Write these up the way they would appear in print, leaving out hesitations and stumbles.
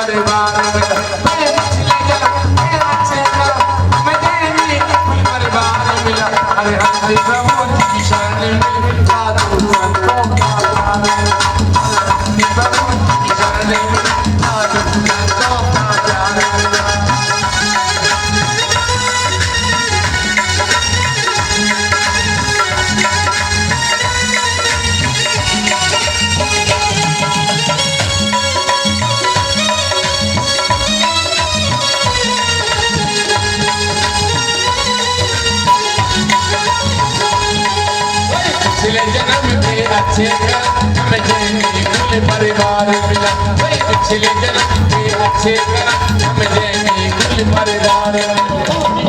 परिवार मिला, पिछले जन्म में अच्छे कर्म मुझे भी कुल परिवार मिला। अरे हरि प्रभु की शरण में साधु संतों का प्यार मिला, हरि प्रभु की शरण में साधु संतों का प्यार मिला। पिछले जन्म में अच्छे कर्म मुझे भी कुल परिवार मिला, पिछले जन्म में अच्छे कर्म मुझे भी कुल परिवार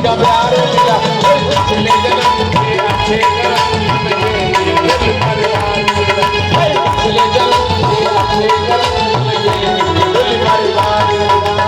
का प्यार मिला, पिछले जन्म में अच्छे कर्म मुझे भी कुल परिवार मिला, पिछले जन्म में अच्छे कर्म मुझे भी कुल परिवार मिला।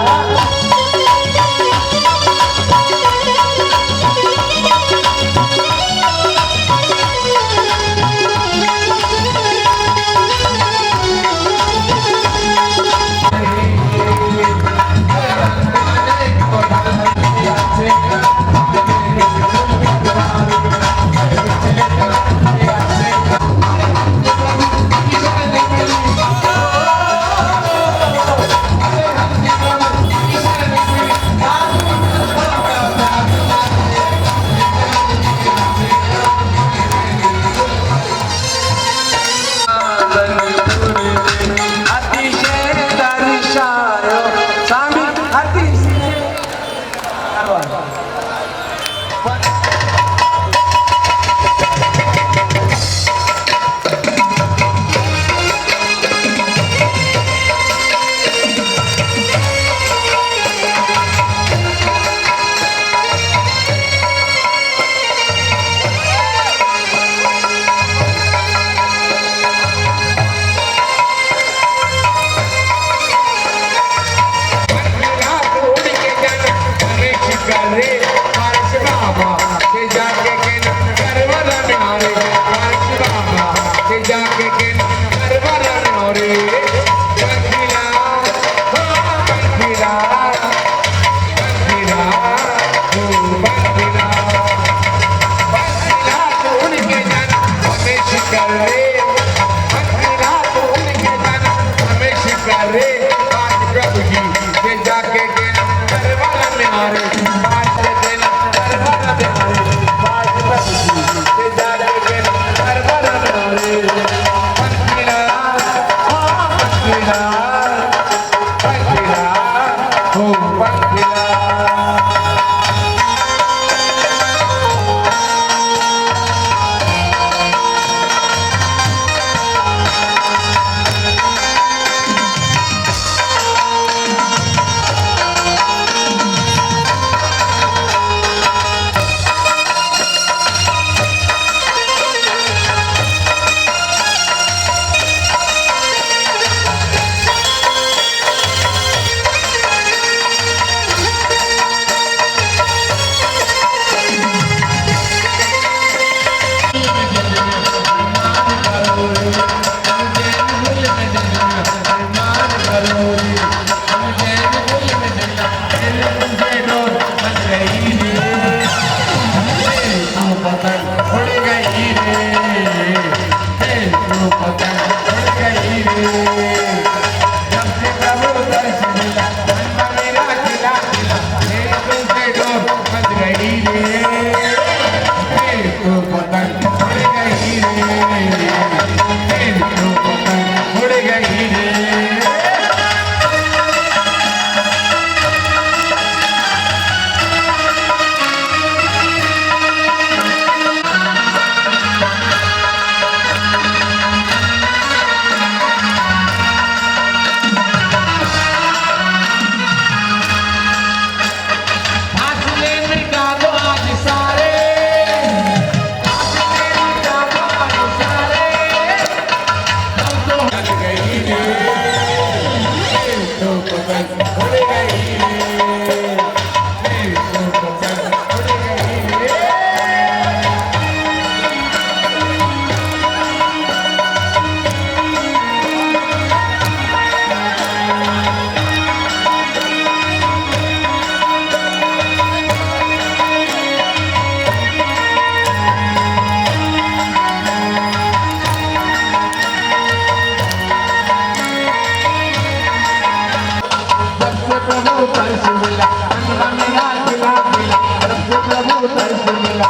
मिला, मनवा मेरा खिला मिला, रब से प्रभु दर्श मिला,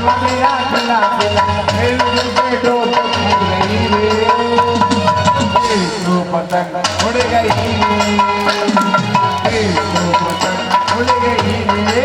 मनवा मेरा खिला मिला, मेरे दिल पे डोर उड़ गई रे, तो पतंग उड़ गई, तो पतंग उड़ गई रे।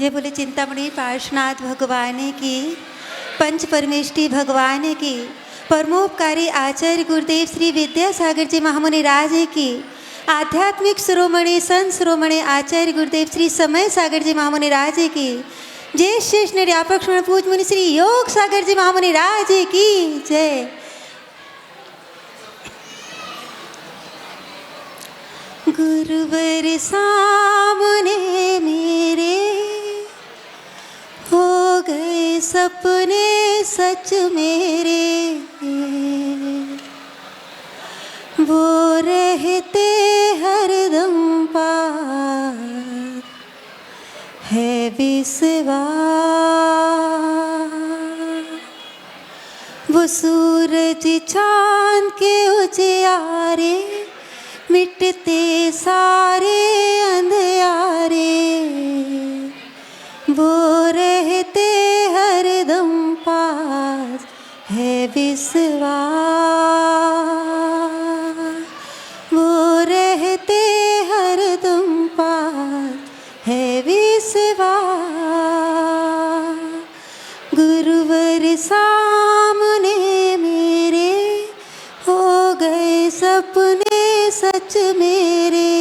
ये बोले चिंतामणि पार्श्वनाथ भगवान की, पंच परमेष्टि भगवान की, परमोपकारी आचार्य गुरुदेव श्री विद्यासागर जी महामुनि राज की, आध्यात्मिक शिरोमणि संत शिरोमणि आचार्य गुरुदेव श्री समय सागर जी महामुनि राज की, जय शेष निर्यापक पूज मुनि श्री योग सागर जी महामुनि राज की जय। गुरुवर सामने मेरे हो गए सपने सच मेरे, वो रहते हरदम पार है विश्वास। वो सूरज चांद के उजियारे मिटते सारे अंधियारे, वो रहते हरदम पास है विश्वास। वो रहते हरदम पास है विश्वास। गुरुवर सामने मेरे हो गए सपने सच मेरे,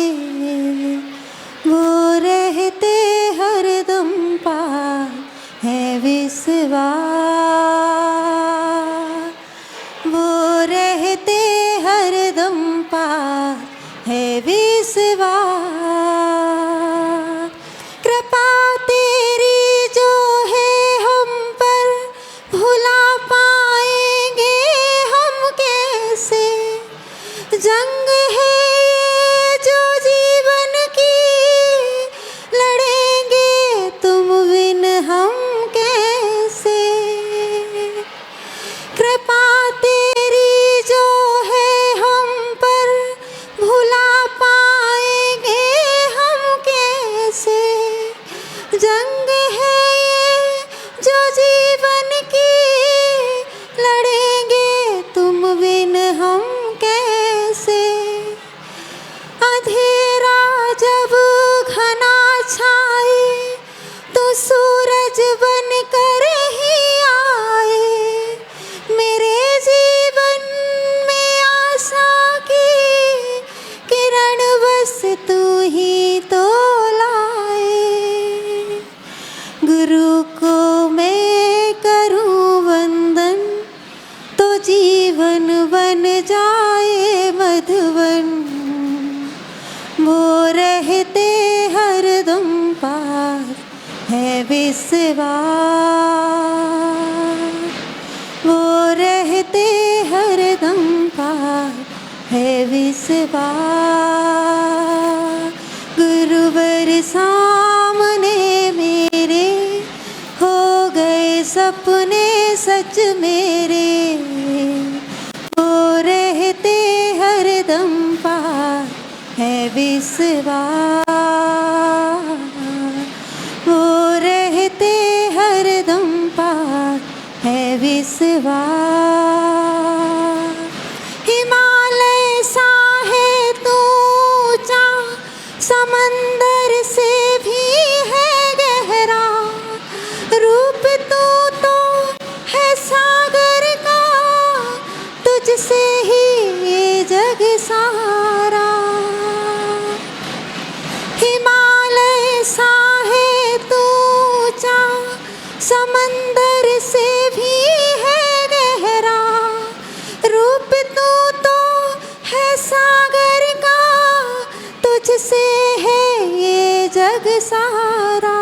वो रहते हरदम पार है विश्वास। वो रहते हरदम पार है विश्वास। कृपा तेरी जो है हम पर भुला पाएंगे हम कैसे, जंग है जो जीवन की लड़ेंगे तुम बिन हम कैसे। कृपा तेरी जो है हम पर भुला पाएंगे हम कैसे, जंग है ये जो जीवन की लड़ेंगे तुम बिन हम कैसे। अंधेरा जब घना छाए तो सूरज बन कर ही आए, मेरे जीवन में आशा की किरण बस तू ही तो लाए। गुरु को मैं करूं वंदन तो जीवन बन जाए मधुवन, वो रहते हरदम पार है विश्वास। वो रहते हरदम पार है विश्वास। गुरुवर सामने मेरे हो गए सपने सच मेरे, वो रहते हरदम पार है विश्वास। वो रहते हरदम पार है विश्वास। हिमालय सा है तू ऊंचा, समंदर से भी है गहरा, रूप तू तो है सागर का, तुझसे ही ये जग सारा। हिमालय सा है तू ऊंचा, समंदर से भी है गहरा, रूप तू तो है सागर का, तुझसे है ये जग सारा।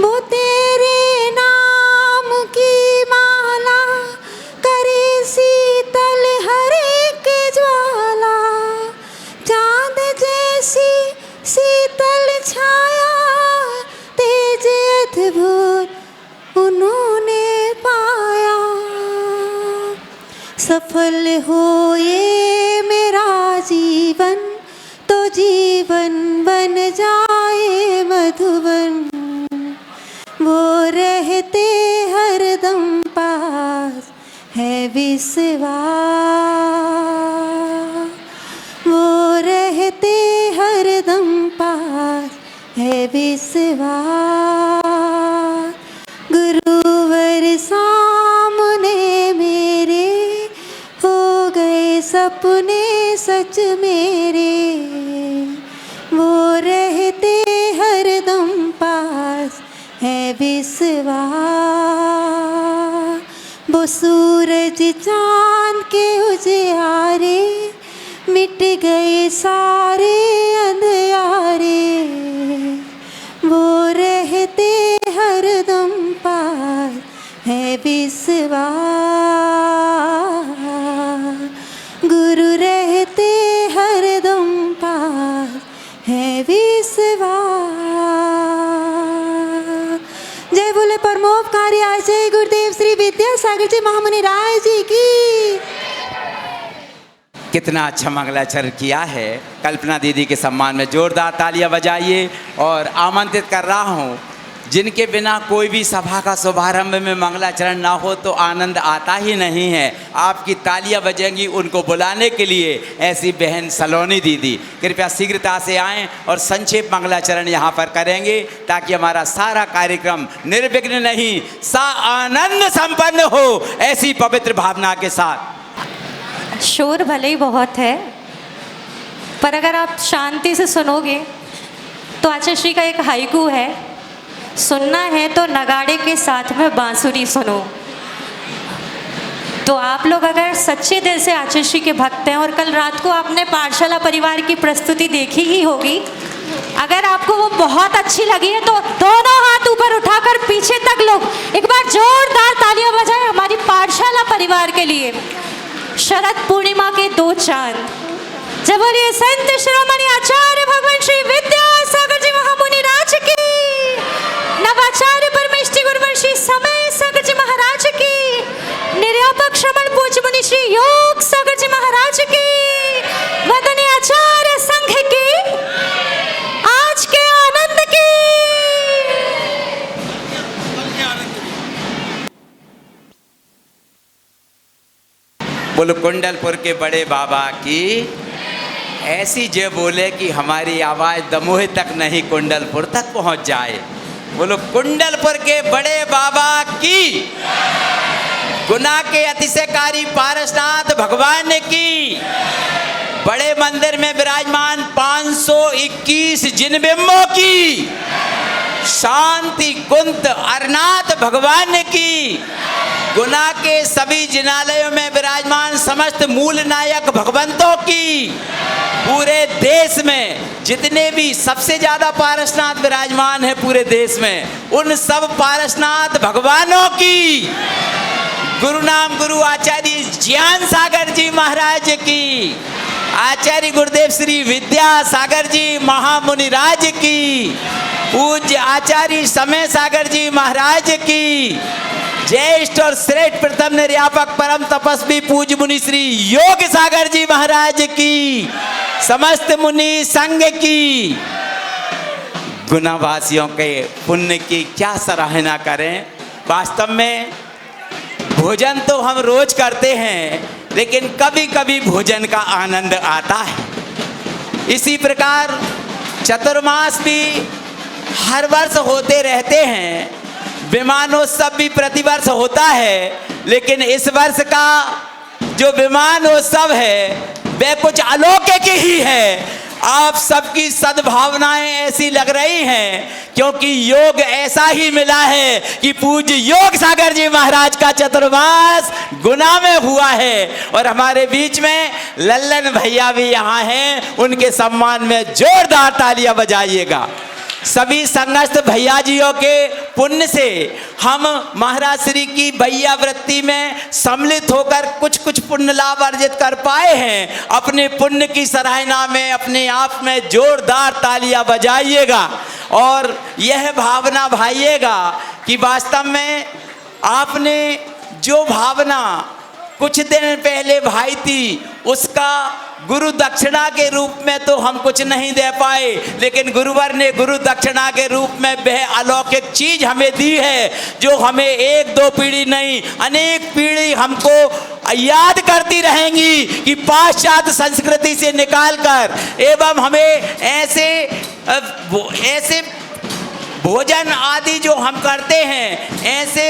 वो तेरे नाम की माला करे शीतल हर एक ज्वाला, चांद जैसी शीतल छाया तेज अद्भुत उन्होंने पाया। सफल हो ये मेरा जीवन तो जीवन बन जाए मधुवन, वो रहते हरदम पास है विश्वास। वो रहते हरदम पास है विश्वास। गुरुवर सामने मेरे हो गए सपने सच मेरे, वो रहते हरदम पास है विश्वास। वो सूरज चांद के उजियारे मिट गए सारे अंधियारे, वो रहते हरदम पास है विश्वास। गुरु रहते हरदम पास है विश्वास। जय बोले परमोपकारी आचार्य गुरुदेव श्री विद्यासागर जी महामुनि राय जी की। कितना अच्छा मंगलाचरण किया है। कल्पना दीदी के सम्मान में जोरदार तालियां बजाइए। और आमंत्रित कर रहा हूं, जिनके बिना कोई भी सभा का शुभारंभ में मंगलाचरण ना हो तो आनंद आता ही नहीं है। आपकी तालियां बजेंगी उनको बुलाने के लिए। ऐसी बहन सलोनी दीदी कृपया शीघ्रता से आएं और संक्षेप मंगलाचरण यहाँ पर करेंगे, ताकि हमारा सारा कार्यक्रम निर्विघ्न नहीं आनंद संपन्न हो, ऐसी पवित्र भावना के साथ। शोर भले ही बहुत है, पर अगर आप शांति से सुनोगे तो आचार्य श्री का एक हाइकू है, सुनना है तो नगाड़े के साथ में बांसुरी सुनो। तो आप लोग अगर सच्चे दिल से आचार्य श्री के भक्त हैं, और कल रात को आपने पाठशाला परिवार की प्रस्तुति देखी ही होगी, अगर आपको वो बहुत अच्छी लगी है तो दोनों हाथ ऊपर उठाकर पीछे तक लोग एक बार जोरदार तालियां बजाएं हमारी पाठशाला परिवार के लिए। शरद पूर्णिमा के 2 चांद। जब बोलिए संत शिरोमणि आचार्य भगवान श्री विद्यासागर जी महामुनि राज की, नवाचार्य परमेष्टि गुरुवर श्री समय सागर जी महाराज की, निर्यापक श्रमण पूज्य मुनि श्री योग सागर जी महाराज की, वंदनीय आचार्य संघ की, आज के आनंद की। बोलो कुंडलपुर के बड़े बाबा की। ऐसी जय बोले कि हमारी आवाज दमोह तक नहीं कुंडलपुर तक पहुंच जाए। बोलो कुंडलपुर के बड़े बाबा की। गुना के अतिशयकारी पारसनाथ भगवान की। बड़े मंदिर में विराजमान 521 जिनबिंबों की। शांति कुंत अरनाथ भगवान की। गुना के सभी जिनालयों में विराजमान समस्त मूल नायक भगवंतों की। पूरे देश में जितने भी सबसे ज्यादा पारसनाथ विराजमान है पूरे देश में, उन सब पारसनाथ भगवानों की। गुरु नाम गुरु आचार्य ज्ञान सागर जी महाराज की। आचार्य गुरुदेव श्री विद्यासागर जी महामुनि राज की। पूज्य आचार्य समय सागर जी महाराज की। ज्येष्ठ और श्रेष्ठ प्रथम निर्यापक परम तपस्वी पूज्य मुनि श्री योग सागर जी महाराज की। समस्त मुनि संघ की। गुनावासियों के पुण्य की क्या सराहना करें। वास्तव में भोजन तो हम रोज करते हैं, लेकिन कभी कभी भोजन का आनंद आता है। इसी प्रकार चतुर्मास भी हर वर्ष होते रहते हैं। विमानोत्सव भी प्रतिवर्ष होता है, लेकिन इस वर्ष का जो विमानोत्सव है वह कुछ अलौकिक ही है। आप सबकी सद्भावनाएं ऐसी लग रही हैं क्योंकि योग ऐसा ही मिला है कि पूज्य योग सागर जी महाराज का चतुर्मास गुना में हुआ है। और हमारे बीच में लल्लन भैया भी यहाँ हैं, उनके सम्मान में जोरदार तालियां बजाइएगा। सभी संगस्थ भैया जियों के पुण्य से हम महाराज श्री की भैया वृत्ति में सम्मिलित होकर कुछ कुछ पुण्य लाभ अर्जित कर पाए हैं। अपने पुण्य की सराहना में अपने आप में जोरदार तालियां बजाइएगा और यह भावना भाइएगा कि वास्तव में आपने जो भावना कुछ दिन पहले भाई थी, उसका गुरु दक्षिणा के रूप में तो हम कुछ नहीं दे पाए, लेकिन गुरुवर ने गुरु दक्षिणा के रूप में वह अलौकिक चीज हमें दी है जो हमें 1-2 पीढ़ी नहीं अनेक पीढ़ी हमको याद करती रहेंगी कि पाश्चात्य संस्कृति से निकालकर एवं हमें ऐसे भोजन आदि जो हम करते हैं, ऐसे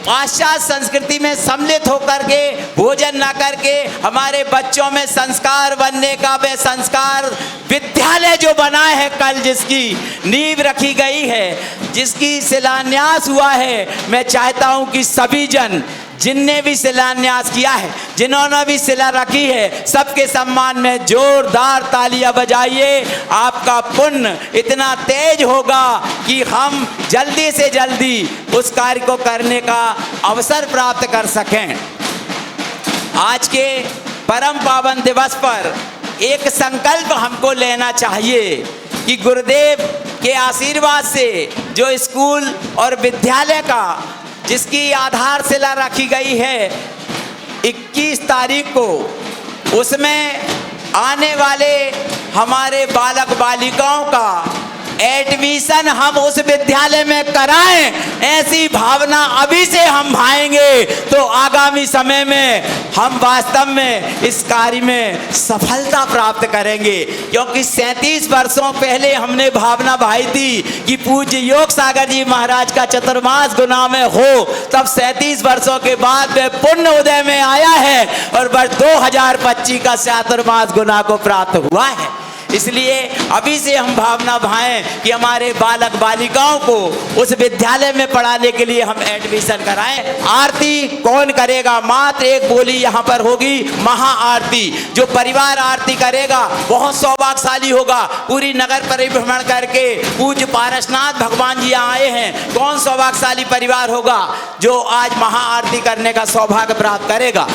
पाश्चात्य संस्कृति में सम्मिलित होकर के भोजन ना करके हमारे बच्चों में संस्कार बनने का, वे संस्कार विद्यालय जो बना है, कल जिसकी नींव रखी गई है, जिसकी शिलान्यास हुआ है, मैं चाहता हूं कि सभी जन जिनने भी शिलान्यास किया है, जिन्होंने भी शिला रखी है, सबके सम्मान में जोरदार तालियां बजाइए। आपका पुण्य इतना तेज होगा कि हम जल्दी से जल्दी उस कार्य को करने का अवसर प्राप्त कर सकें। आज के परम पावन दिवस पर एक संकल्प हमको लेना चाहिए कि गुरुदेव के आशीर्वाद से जो स्कूल और विद्यालय का जिसकी आधारशिला रखी गई है 21 तारीख को, उसमें आने वाले हमारे बालक बालिकाओं का एडमिशन हम उस विद्यालय में कराएं, ऐसी भावना अभी से हम भाएंगे तो आगामी समय में हम वास्तव में इस कार्य में सफलता प्राप्त करेंगे। क्योंकि 37 वर्षों पहले हमने भावना भाई थी कि पूज्य योग सागर जी महाराज का चतुर्मास गुना में हो, तब 37 वर्षों के बाद वे पुण्य उदय में आया है और वर्ष 2025 का चातुर्मास गुना को प्राप्त हुआ है। इसलिए अभी से हम भावना भाएं कि हमारे बालक बालिकाओं को उस विद्यालय में पढ़ाने के लिए हम एडमिशन कराएं। आरती कौन करेगा? मात्र एक बोली यहाँ पर होगी, महा आरती। जो परिवार आरती करेगा बहुत सौभाग्यशाली होगा। पूरी नगर परिभ्रमण करके पूज्य पारसनाथ भगवान जी आए हैं। कौन सौभाग्यशाली परिवार होगा जो आज महा आरती करने का सौभाग्य प्राप्त करेगा?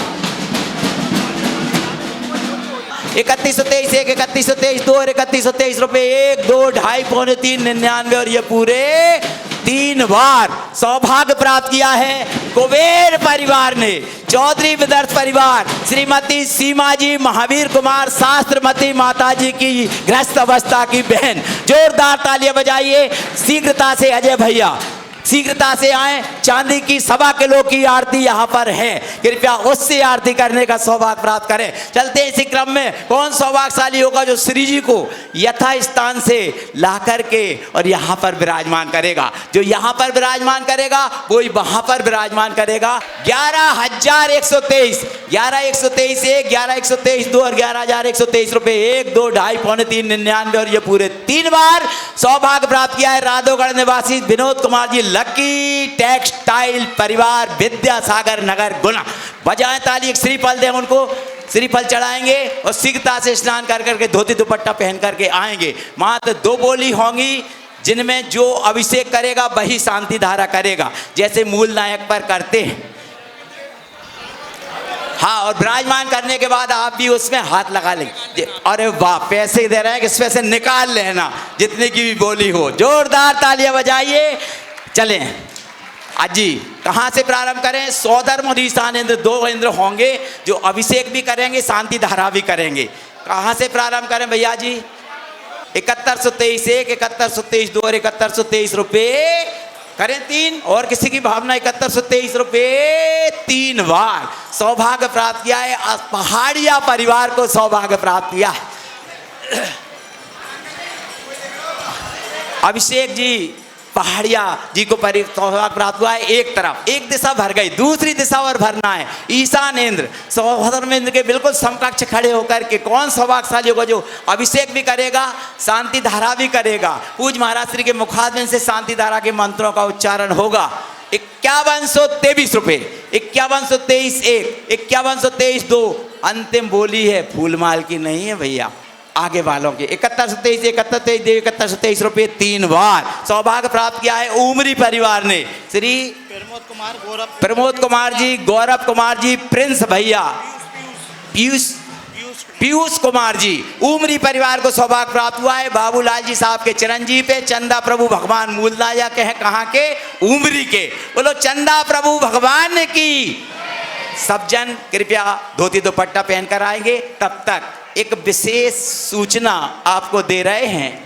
3123 1 3123 2 और 3123 रुपए 1 2 2.5 पौने 3 99 और ये पूरे 3 बार सौभाग्य प्राप्त किया है कुबेर परिवार ने। चौधरी विदर्थ परिवार, श्रीमती सीमा जी, महावीर कुमार शास्त्रमती माता जी की गृहस्थ अवस्था की बहन। जोरदार तालियां बजाइए। शीघ्रता से अजय भैया शीघ्रता से आए। चांदी की 1.25 किलो की आरती यहाँ पर है, कृपया उससे आरती करने का सौभाग्य प्राप्त करें। चलते इसी क्रम में कौन सौभाग्यशाली होगा जो श्री जी को यथा स्थान से ला करके और यहाँ पर विराजमान करेगा। जो यहाँ पर विराजमान करेगा वही वहाँ पर विराजमान करेगा। 11,123 11,123 1 11,123 2 और 11,123 रुपए 1 2 2.5 पौने 3 99 और ये पूरे 3 बार सौभाग्य प्राप्त किया है। राधोगढ़ निवासी विनोद कुमार जी, लकी टेक्सटाइल परिवार, विद्यासागर नगर गुना। बजाएं ताली, एक श्रीफल दें उनको, श्रीफल चढ़ाएंगे और शीघ्रता से स्नान कर करके धोती दुपट्टा पहन करके आएंगे। मात्र 2 बोली होंगी जिनमें जो अभिषेक करेगा वही शांति धारा करेगा, जैसे मूल नायक पर करते हैं। हाँ, और विराजमान करने के बाद आप भी उसमें हाथ लगा लेंगे। अरे वाह, पैसे दे रहे हैं कि इसमें से निकाल लेना जितने की भी बोली हो। जोरदार तालियां बजाइए। चलें अजी, कहाँ से प्रारंभ करें? सौधर्म और ईशान इंद्र 2 इंद्र होंगे जो अभिषेक भी करेंगे, शांति धारा भी करेंगे। कहाँ से प्रारंभ करें भैया जी? 7123 1 7123 2 और 7123 रुपए करें 3 और किसी की भावना 7123 रुपए 3 बार सौभाग्य प्राप्त किया है। पहाड़िया परिवार को सौभाग्य प्राप्त किया है। अभिषेक जी पहाड़िया जी को सौभाग्य प्राप्त हुआ है। एक तरफ एक दिशा भर गई, दूसरी दिशा और भरना है। ईशान इंद्र सौधर्म इंद्र के बिल्कुल समकक्ष खड़े होकर के कौन सौभाग्यशाली होगा जो अभिषेक भी करेगा, शांति धारा भी करेगा। पूज्य महाराज श्री के मुखारबिंद से शांति धारा के मंत्रों का उच्चारण होगा। 5123 रुपए 5123 1 5123 2 अंतिम बोली है, फूलमाल की नहीं है भैया, आगे वालों के। 7123 7123 7123 रुपए 3 बार सौभाग्य प्राप्त किया है उमरी परिवार ने। श्री प्रमोद कुमार जी, गौरव कुमार जी, प्रिंस भैया, पीयूष कुमार जी, उमरी परिवार को सौभाग्य प्राप्त हुआ है। बाबूलाल जी साहब के चिरंजीव पे चंदा प्रभु भगवान मूलदायक है। कहाँ के? उमरी के। बोलो चंदा प्रभु भगवान की। सब जन कृपया धोती दुपट्टा पहनकर आएंगे। तब तक एक विशेष सूचना आपको दे रहे हैं।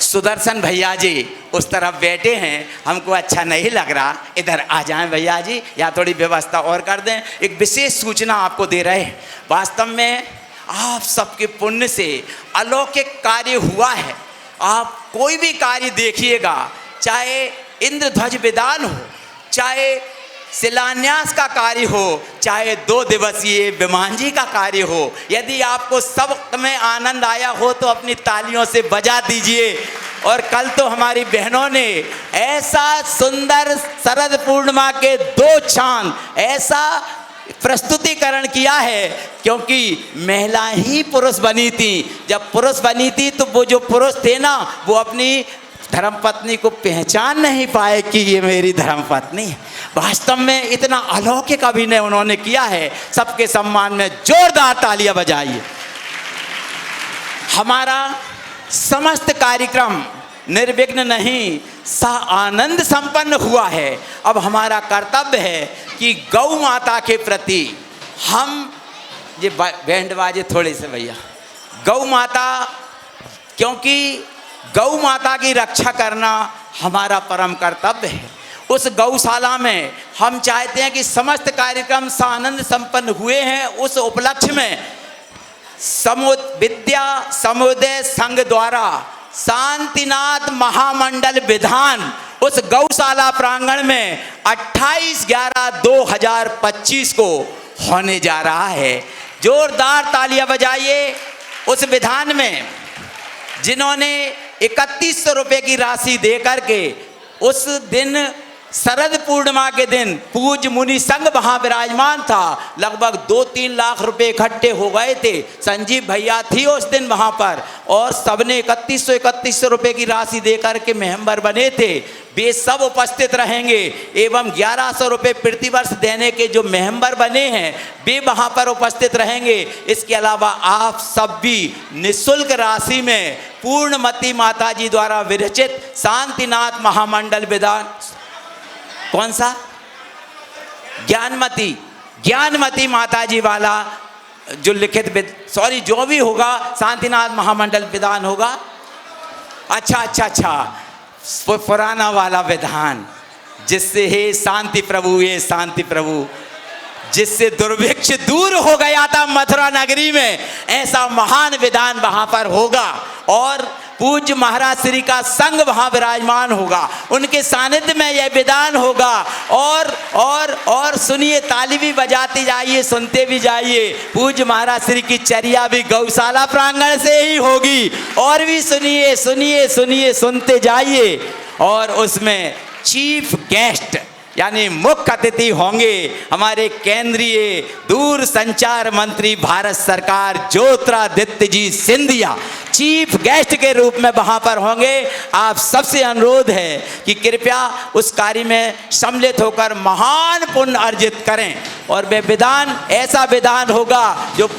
सुदर्शन भैया जी उस तरफ बैठे हैं, हमको अच्छा नहीं लग रहा, इधर आ जाएं भैया जी, या थोड़ी व्यवस्था और कर दें। एक विशेष सूचना आपको दे रहे हैं। वास्तव में आप सबके पुण्य से अलौकिक कार्य हुआ है। आप कोई भी कार्य देखिएगा, चाहे इंद्रध्वज विदान हो, चाहे शिलान्यास का कार्य हो, चाहे 2 दिवसीय विमान जी का कार्य हो, यदि आपको सब में आनंद आया हो तो अपनी तालियों से बजा दीजिए। और कल तो हमारी बहनों ने ऐसा सुंदर शरद पूर्णिमा के 2 चांद ऐसा प्रस्तुतिकरण किया है, क्योंकि महिला ही पुरुष बनी थी। जब पुरुष बनी थी तो वो जो पुरुष थे ना, वो अपनी धर्मपत्नी को पहचान नहीं पाए कि ये मेरी धर्मपत्नी है। वास्तव में इतना अलौकिक अभिनय उन्होंने किया है। सबके सम्मान में जोरदार तालियां बजाइए। हमारा समस्त कार्यक्रम निर्विघ्न नहीं, आनंद संपन्न हुआ है। अब हमारा कर्तव्य है कि गौ माता के प्रति हम, ये बैंड बाजे थोड़े से भैया, गौ माता, क्योंकि गौ माता की रक्षा करना हमारा परम कर्तव्य है। उस गौशाला में हम चाहते हैं कि समस्त कार्यक्रम सानंद संपन्न हुए हैं। उस उपलक्ष्य में विद्या समुदाय संघ द्वारा शांतिनाथ महामंडल विधान उस गौशाला प्रांगण में 28/11/2025 को होने जा रहा है। जोरदार तालियां बजाइए। उस विधान में जिन्होंने 3100 रुपये की राशि दे करके उस दिन शरद पूर्णिमा के दिन पूज्य मुनि संघ वहाँ विराजमान था। लगभग 2-3 लाख रुपए इकट्ठे हो गए थे। संजीव भैया थी उस दिन वहाँ पर, और सबने 3100 रुपये की राशि देकर के मेंबर बने थे। वे सब उपस्थित रहेंगे एवं 1100 रुपये प्रतिवर्ष देने के जो मेंबर बने हैं वे वहाँ पर उपस्थित रहेंगे। इसके अलावा आप सब भी निःशुल्क राशि में पूर्णमती माता जी द्वारा विरचित शांतिनाथ महामंडल विधान, कौन सा, ज्ञानमती माता जी वाला जो लिखित जो भी होगा शांतिनाथ महामंडल विधान होगा। अच्छा, पुराना वाला विधान, जिससे हे शांति प्रभु, ये शांति प्रभु, जिससे दुर्भिक्ष दूर हो गया था मथुरा नगरी में, ऐसा महान विधान वहां पर होगा। और पूज्य महाराज श्री का संग वहां विराजमान होगा, उनके सानिध्य में यह विधान होगा। और सुनिए, ताली भी बजाते जाइए, सुनते भी जाइए। पूज्य महाराज श्री की चर्या भी गौशाला प्रांगण से ही होगी। और भी सुनिए, सुनते जाइए। और उसमें चीफ गेस्ट यानी मुख्य अतिथि होंगे हमारे केंद्रीय दूर संचार मंत्री भारत सरकार ज्योतिरादित्य जी सिंधिया, चीफ गेस्ट के रूप में वहाँ पर होंगे। आप सबसे अनुरोध है कि कृपया उस कार्य में सम्मिलित होकर महान पुण्य अर्जित करें। और वे विधान ऐसा विधान होगा जो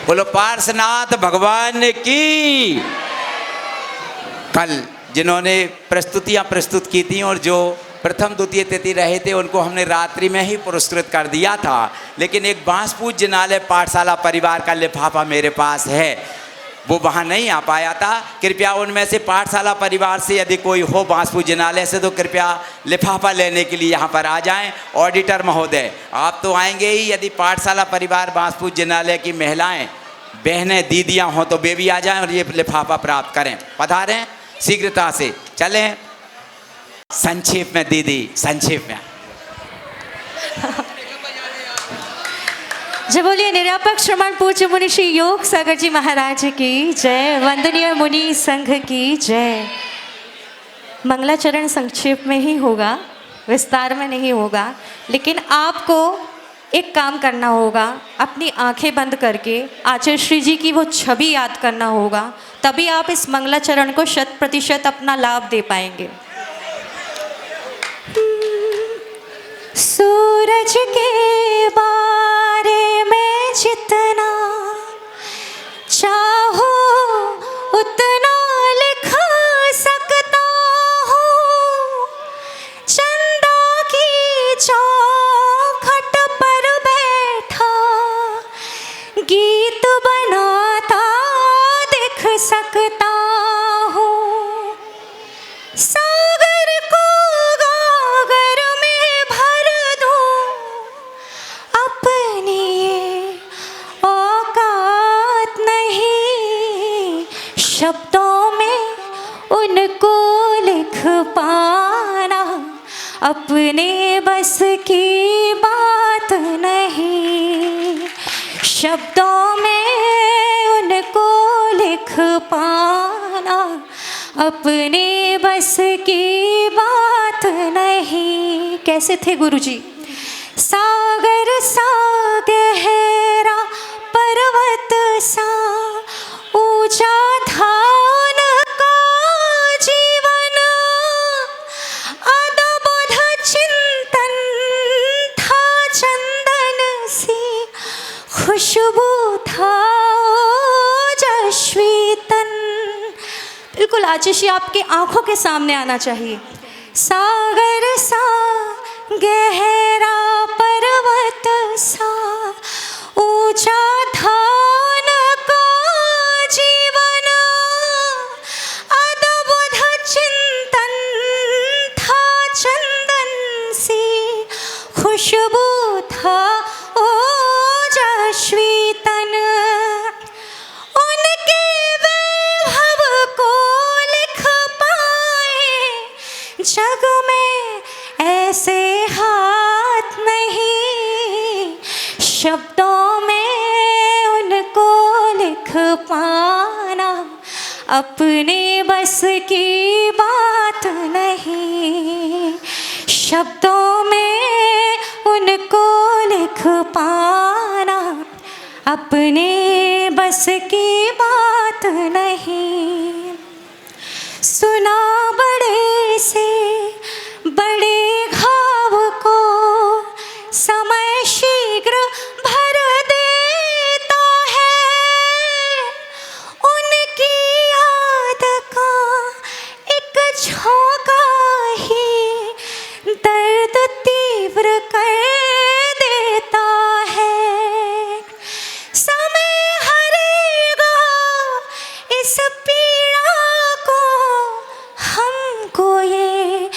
बोलो पार्श्वनाथ भगवान की। कल जिन्होंने प्रस्तुतियाँ प्रस्तुत की थी और जो प्रथम द्वितीय तिथि रहे थे उनको हमने रात्रि में ही पुरस्कृत कर दिया था। लेकिन एक बांसपूज जिनालय पाठशाला परिवार का लिफाफा मेरे पास है। वो वहाँ नहीं आ पाया था। कृपया उनमें से पाठशाला परिवार से यदि कोई हो बांसपुर जिनालय से तो कृपया लिफाफा लेने के लिए यहाँ पर आ जाएं। ऑडिटर महोदय आप तो आएंगे ही, यदि पाठशाला परिवार बांसपुर जिनालय की महिलाएं बहनें दीदियाँ हों तो वे भी आ जाएं और ये लिफाफा प्राप्त करें। पधारें शीघ्रता से, चलें। संक्षेप में दीदी, संक्षेप में। जय बोलिए निरापक श्रमण पूज्य मुनि श्री योग सागर जी महाराज की जय। वंदनीय मुनि संघ की जय। मंगलाचरण संक्षेप में ही होगा, विस्तार में नहीं होगा, लेकिन आपको एक काम करना होगा। अपनी आंखें बंद करके आचार्य श्री जी की वो छवि याद करना होगा, तभी आप इस मंगलाचरण को 100% अपना लाभ दे पाएंगे। सूरज के बारे में जितना चाहो उतना लिख सकता हूँ। चंदा की चौखट पर बैठा गीत बनाता दिख सकता हूँ। सागर को गागर में भर दूं, अपनी ये औकात नहीं। शब्दों में उनको लिख पाना अपने बस की बात नहीं। शब्दों में उनको लिख पाना अपने बस की बात नहीं। कैसे थे गुरुजी? सागर सा गहरा पर्वत सा ऊंचा था उनका जीवन। अदबुध चिंतन था चंदन सी खुशबू था ओजस्वी तन। बिल्कुल आशीष आपके आंखों के सामने आना चाहिए। सागर सा गहरा पर्वत सा ऊंचा था उनका जीवन। अदबुध चिंतन था चंदन सी खुशबू था ओजस्वी तन। उनके वैभव को लिख पाए जग में ऐसे हाथ नहीं। शब्दों में उनको लिख पाना अपने बस की बात नहीं। शब्दों में उनको लिख पाना अपने बस की बात नहीं। सुना बड़े से बड़े घाव को समय शीघ्र भर देता है। उनकी याद का एक झोंका ही दर्द तीव्र कर देता है। समय हरेगा इस पीड़ा को, हमको ये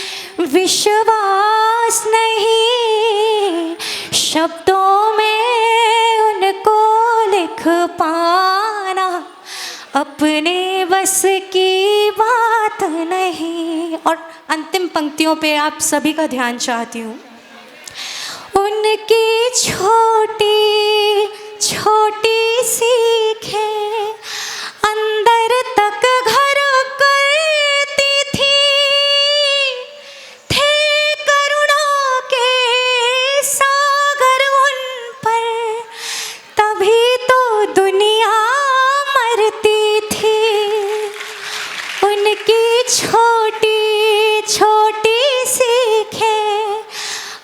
विश्वास नहीं। शब्दों में उनको लिख पाना अपने बस की बात नहीं। और अंतिम पंक्तियों पे आप सभी का ध्यान चाहती हूँ। उनकी छोटी छोटी सीखें अंदर तक घर करती थी। थे करुणा के सागर उन पर, तभी तो दुनिया मरती थी। उनकी छोटी छोटी सीखें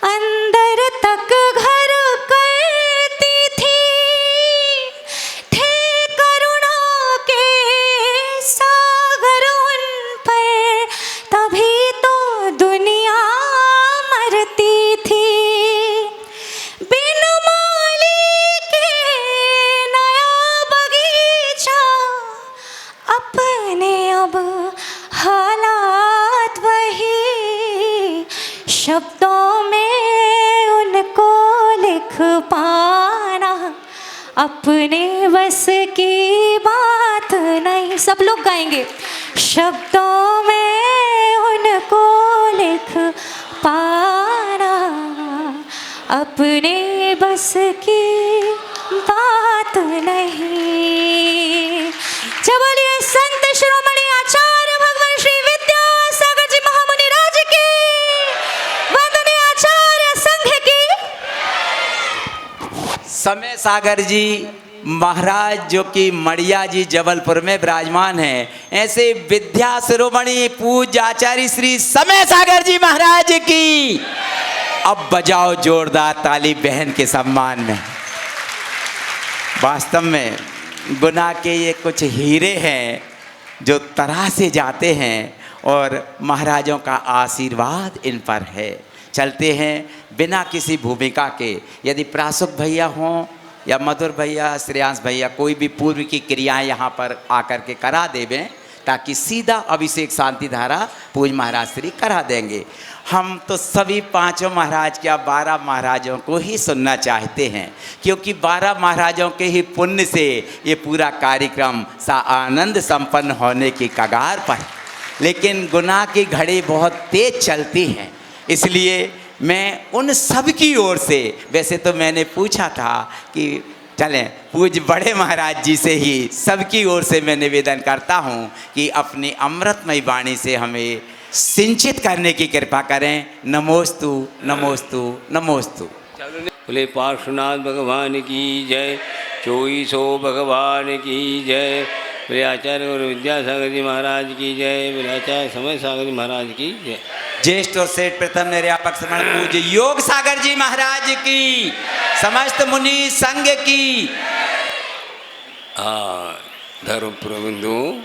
अंदर तक घर करती थी। थे लिख पाना अपने बस की बात नहीं। सब लोग गाएंगे। शब्दों में उनको लिख पाना अपने बस की बात नहीं। चलिए संत शिरोमणि आचार्य भगवान श्री विद्यासागर जी महामुनि राज की, वंदनीय आचार्य संघ की। समय सागर जी महाराज जो कि मड़िया जी जबलपुर में विराजमान हैं, ऐसे विद्या शिरोमणि पूज्य आचार्य श्री समय सागर जी महाराज की। अब बजाओ जोरदार ताली बहन के सम्मान में। वास्तव में गुना के ये कुछ हीरे हैं जो तरासे जाते हैं और महाराजों का आशीर्वाद इन पर है। चलते हैं बिना किसी भूमिका के। यदि प्रासुक भैया हों या मधुर भैया, श्रेयांश भैया, कोई भी पूर्व की क्रियाएं यहाँ पर आकर के करा देवें, ताकि सीधा अभिषेक शांति धारा पूज महाराज श्री करा देंगे। हम तो सभी पांचों महाराज क्या 12 महाराजों को ही सुनना चाहते हैं, क्योंकि 12 महाराजों के ही पुण्य से ये पूरा कार्यक्रम सा आनंद संपन्न होने की कगार पर। लेकिन गुनाह की घड़ी बहुत तेज चलती हैं, इसलिए मैं उन सब की ओर से, वैसे तो मैंने पूछा था कि चलें पूज्य बड़े महाराज जी से ही सबकी ओर से मैं निवेदन करता हूँ कि अपनी अमृतमयी वाणी से हमें सिंचित करने की कृपा करें। नमोस्तु नमोस्तु नमोस्तु। बोले पार्श्वनाथ भगवान की जय, चोईसो भगवान की जय, बोले आचार्य और विद्यासागर जी महाराज की जय, बोले आचार्य समय सागर जी महाराज की जय। ज्येष्ठ और सेठ प्रथम निर्यापक श्रमण पूज्य योग सागर जी महाराज की, समस्त मुनि संघ की। धर्म प्रबंधु,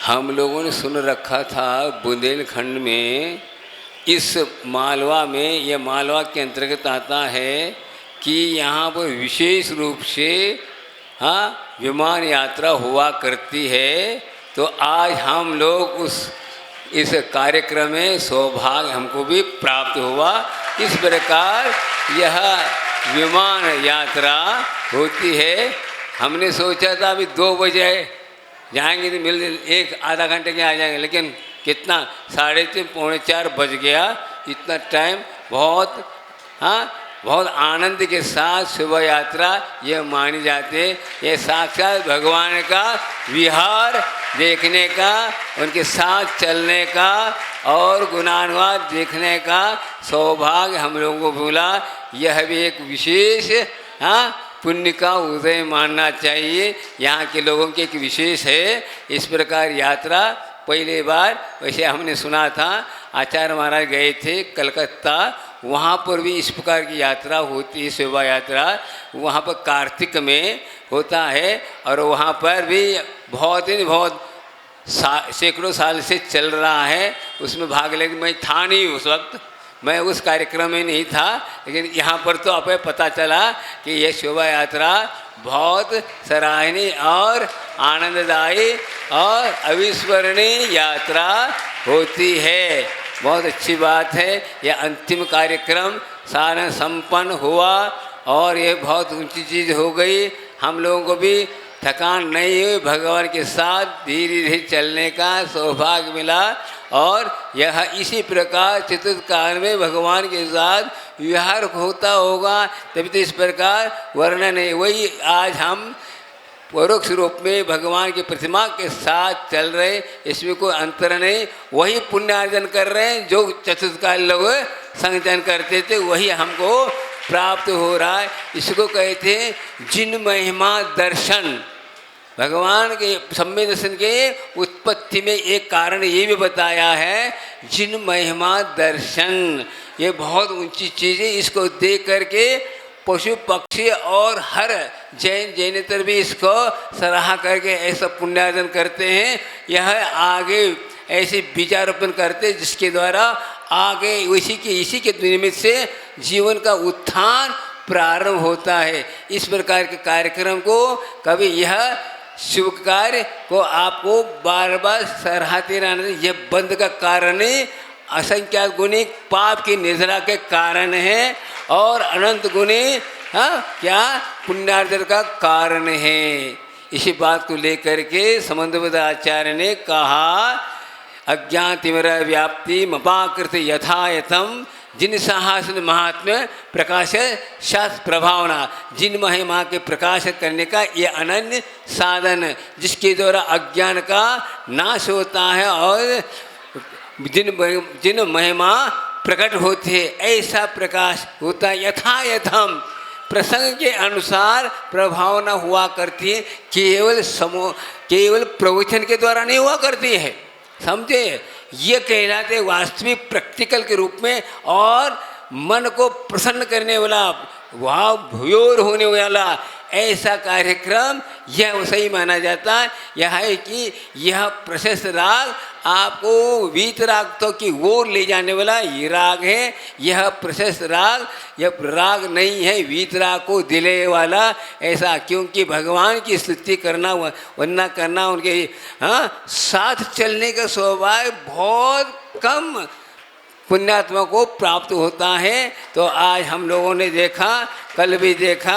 हम लोगों ने सुन रखा था बुंदेलखंड में, इस मालवा में, ये मालवा के अंतर्गत आता है कि यहाँ पर विशेष रूप से विमान यात्रा हुआ करती है। तो आज हम लोग इस कार्यक्रम में सौभाग्य हमको भी प्राप्त हुआ। इस प्रकार यह विमान यात्रा होती है। हमने सोचा था अभी 2 बजे जाएंगे तो मिल एक आधा घंटे के आ जाएंगे, लेकिन कितना 3:30 पौने 4 बज गया। इतना टाइम बहुत आनंद के साथ शोभा यात्रा ये मानी जाती है। ये साक्षात भगवान का विहार देखने का, उनके साथ चलने का और गुणानुवाद देखने का सौभाग्य हम लोगों को मिला। यह भी एक विशेष पुण्य का उदय मानना चाहिए। यहाँ के लोगों के एक विशेष है। इस प्रकार यात्रा पहली बार वैसे हमने सुना था, आचार्य महाराज गए थे कलकत्ता, वहाँ पर भी इस प्रकार की यात्रा होती है, शोभा यात्रा। वहाँ पर कार्तिक में होता है और वहाँ पर भी बहुत सैकड़ों साल से चल रहा है। उसमें भाग लेके मैं था नहीं उस वक्त, मैं उस कार्यक्रम में नहीं था, लेकिन यहाँ पर तो आपको पता चला कि यह शोभा यात्रा बहुत सराहनीय और आनंददायी और अविस्मरणीय यात्रा होती है। बहुत अच्छी बात है। यह अंतिम कार्यक्रम सारा संपन्न हुआ और ये बहुत ऊंची चीज़ हो गई। हम लोगों को भी थकान नहीं हुई, भगवान के साथ धीरे धीरे चलने का सौभाग्य मिला। और यह इसी प्रकार चतुर्थ काल में भगवान के साथ विहार होता होगा, तभी तो इस प्रकार वर्णन है। वही आज हम परोक्ष रूप में भगवान की प्रतिमा के साथ चल रहे, इसमें कोई अंतर नहीं। वही पुण्यार्जन कर रहे हैं जो चतुर्थकाल लोग संचयन करते थे, वही हमको प्राप्त हो रहा है। इसको कहते हैं जिन महिमा दर्शन। भगवान के सम्य दर्शन के उत्पत्ति में एक कारण ये भी बताया है, जिन महिमा दर्शन। ये बहुत ऊंची चीज़ है। इसको देख करके पशु पक्षी और हर जैनेतर भी इसको सराहा करके ऐसा पुण्यार्जन करते हैं। यह आगे ऐसे बीजारोपण करते जिसके द्वारा आगे इसी के निमित्त से जीवन का उत्थान प्रारंभ होता है। इस प्रकार के कार्यक्रम को कभी यह शुभ कार्य को आपको बार बार सराहते रहना, यह बंद का कारण नहीं असंख्यात गुणी पाप की निद्रा के कारण है और अनंत गुणी क्या पुण्यार्जन का कारण है। इसी बात को लेकर के समन्वय आचार्य ने कहा अज्ञान तिमिर व्याप्ति मपाकृत यथायथम जिन साहसन महात्म्य प्रकाश शास्त्र प्रभावना, जिन महिमा के प्रकाश करने का ये अनन्य साधन जिसके द्वारा अज्ञान का नाश होता है और जिन महिमा प्रकट होती है ऐसा प्रकाश होता है। यथायथम प्रसंग के अनुसार प्रभावना हुआ करती है, केवल प्रवचन के द्वारा नहीं हुआ करती है। समझे, ये कहलाते वास्तविक प्रैक्टिकल के रूप में और मन को प्रसन्न करने वाला भाव भयोर होने वाला ऐसा कार्यक्रम यह सही माना जाता है। यह है कि यह प्रशस्त राग आपको वीत राग तो की ओर ले जाने वाला ये राग है। यह प्रशस्त राग यह राग नहीं है वीत राग को दिले वाला ऐसा, क्योंकि भगवान की स्तुति करना वंदना करना उनके साथ चलने का स्वभाव बहुत कम पुण्यात्मा को प्राप्त होता है। तो आज हम लोगों ने देखा, कल भी देखा,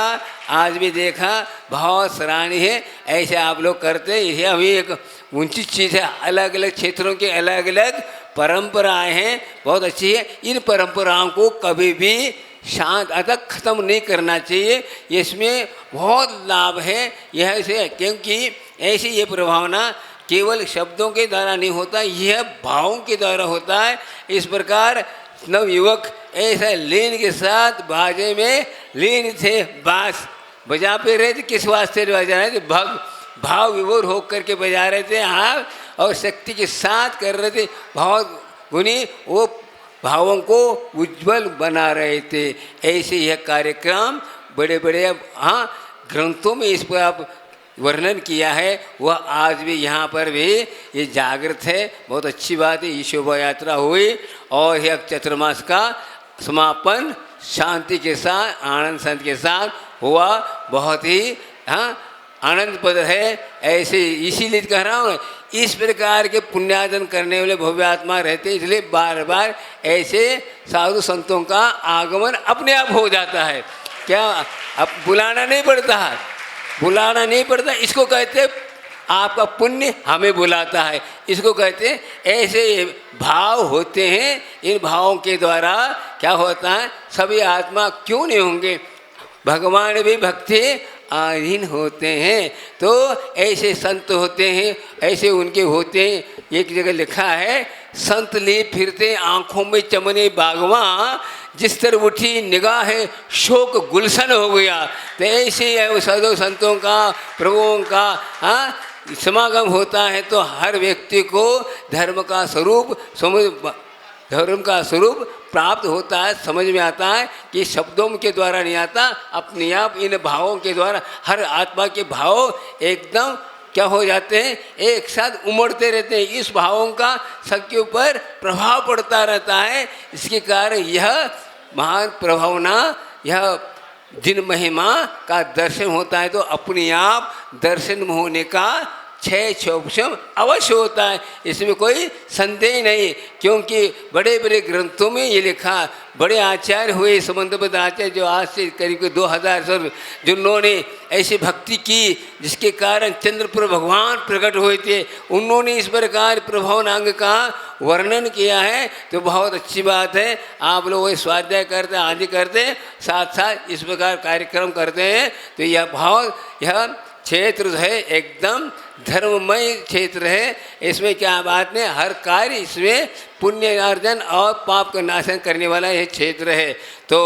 आज भी देखा, बहुत सराहनीय है। ऐसे आप लोग करते हैं। ये अभी एक ऊंची चीज़ है। अलग अलग क्षेत्रों के अलग अलग परंपराएं हैं, बहुत अच्छी है। इन परंपराओं को कभी भी शांत तक ख़त्म नहीं करना चाहिए। इसमें बहुत लाभ है यह से, क्योंकि ऐसी ये प्रभावना केवल शब्दों के द्वारा नहीं होता, यह भावों के द्वारा होता है। इस प्रकार नवयुवक ऐसा लीन के साथ बाजे में लीन थे, बांस बजा पे रहे थे। किस वास्ते बजा रहे थे? भाव विभोर होकर के बजा रहे थे हाँ, और शक्ति के साथ कर रहे थे। बहुत गुणी वो भावों को उज्जवल बना रहे थे। ऐसे यह कार्यक्रम बड़े बड़े ग्रंथों में इस पर आप वर्णन किया है, वह आज भी यहाँ पर भी ये जागृत है। बहुत अच्छी बात है। ये शोभा यात्रा हुई और यह चतुर्मास का समापन शांति के साथ आनंद संत के साथ हुआ। बहुत ही आनंद पद है। ऐसे इसीलिए कह रहा हूँ, इस प्रकार के पुण्यार्जन करने वाले भव्य आत्मा रहते, इसलिए बार बार ऐसे साधु संतों का आगमन अपने आप हो जाता है। क्या अब बुलाना नहीं पड़ता है, बुलाना नहीं पड़ता। इसको कहते आपका पुण्य हमें बुलाता है। इसको कहते ऐसे भाव होते हैं। इन भावों के द्वारा क्या होता है, सभी आत्मा क्यों नहीं होंगे, भगवान भी भक्ति आधीन होते हैं। तो ऐसे संत होते हैं, ऐसे उनके होते हैं। एक जगह लिखा है, संत लिए फिरते आँखों में चमने बागवा, जिस तरह उठी निगाह है शोक गुलशन हो गया। तो ऐसे है साधु संतों का प्रभुओं का समागम होता है। तो हर व्यक्ति को धर्म का स्वरूप प्राप्त होता है, समझ में आता है कि शब्दों के द्वारा नहीं आता, अपने आप इन भावों के द्वारा हर आत्मा के भाव एकदम क्या हो जाते हैं, एक साथ उमड़ते रहते हैं। इस भावों का सबके ऊपर प्रभाव पड़ता रहता है। इसके कारण यह महान प्रभावना, यह जिन महिमा का दर्शन होता है तो अपने आप दर्शन होने का छह क्षोभम अवश्य होता है। इसमें कोई संदेह नहीं, क्योंकि बड़े बड़े ग्रंथों में ये लिखा, बड़े आचार्य हुए संबंधबद्ध आचार्य जो आज से करीब 2000 साल जिन्होंने ऐसी भक्ति की जिसके कारण चंद्रपुर भगवान प्रकट हुए थे, उन्होंने इस प्रकार प्रभावनांग का वर्णन किया है। तो बहुत अच्छी बात है। आप लोग स्वाध्याय करते आदि करते साथ साथ इस प्रकार कार्यक्रम करते हैं। तो यह भाव यह क्षेत्र है एकदम धर्ममय क्षेत्र है। इसमें क्या बात नहीं, हर कार्य इसमें पुण्य अर्जन और पाप का नाशन करने वाला यह क्षेत्र है। तो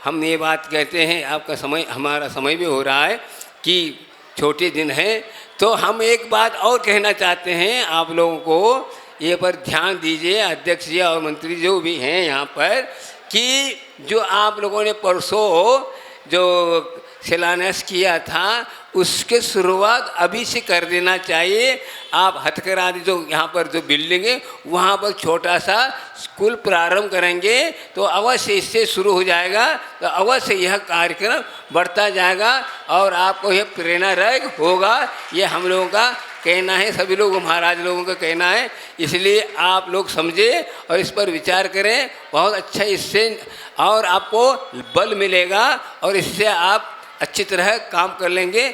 हम ये बात कहते हैं, आपका समय हमारा समय भी हो रहा है कि छोटे दिन हैं। तो हम एक बात और कहना चाहते हैं आप लोगों को, ये पर ध्यान दीजिए अध्यक्ष जी और मंत्री जो भी हैं यहाँ पर, कि जो आप लोगों ने परसों जो शिलान्यास किया था उसके शुरुआत अभी से कर देना चाहिए। आप हथकरघा जो यहाँ पर जो बिल्डिंग है वहाँ पर छोटा सा स्कूल प्रारंभ करेंगे तो अवश्य इससे शुरू हो जाएगा। तो अवश्य यह कार्यक्रम बढ़ता जाएगा और आपको यह प्रेरणादायक होगा। ये हम लोगों का कहना है, सभी लोग महाराज लोगों का कहना है, इसलिए आप लोग समझे और इस पर विचार करें। बहुत अच्छा, इससे और आपको बल मिलेगा और इससे आप अच्छी तरह काम कर लेंगे।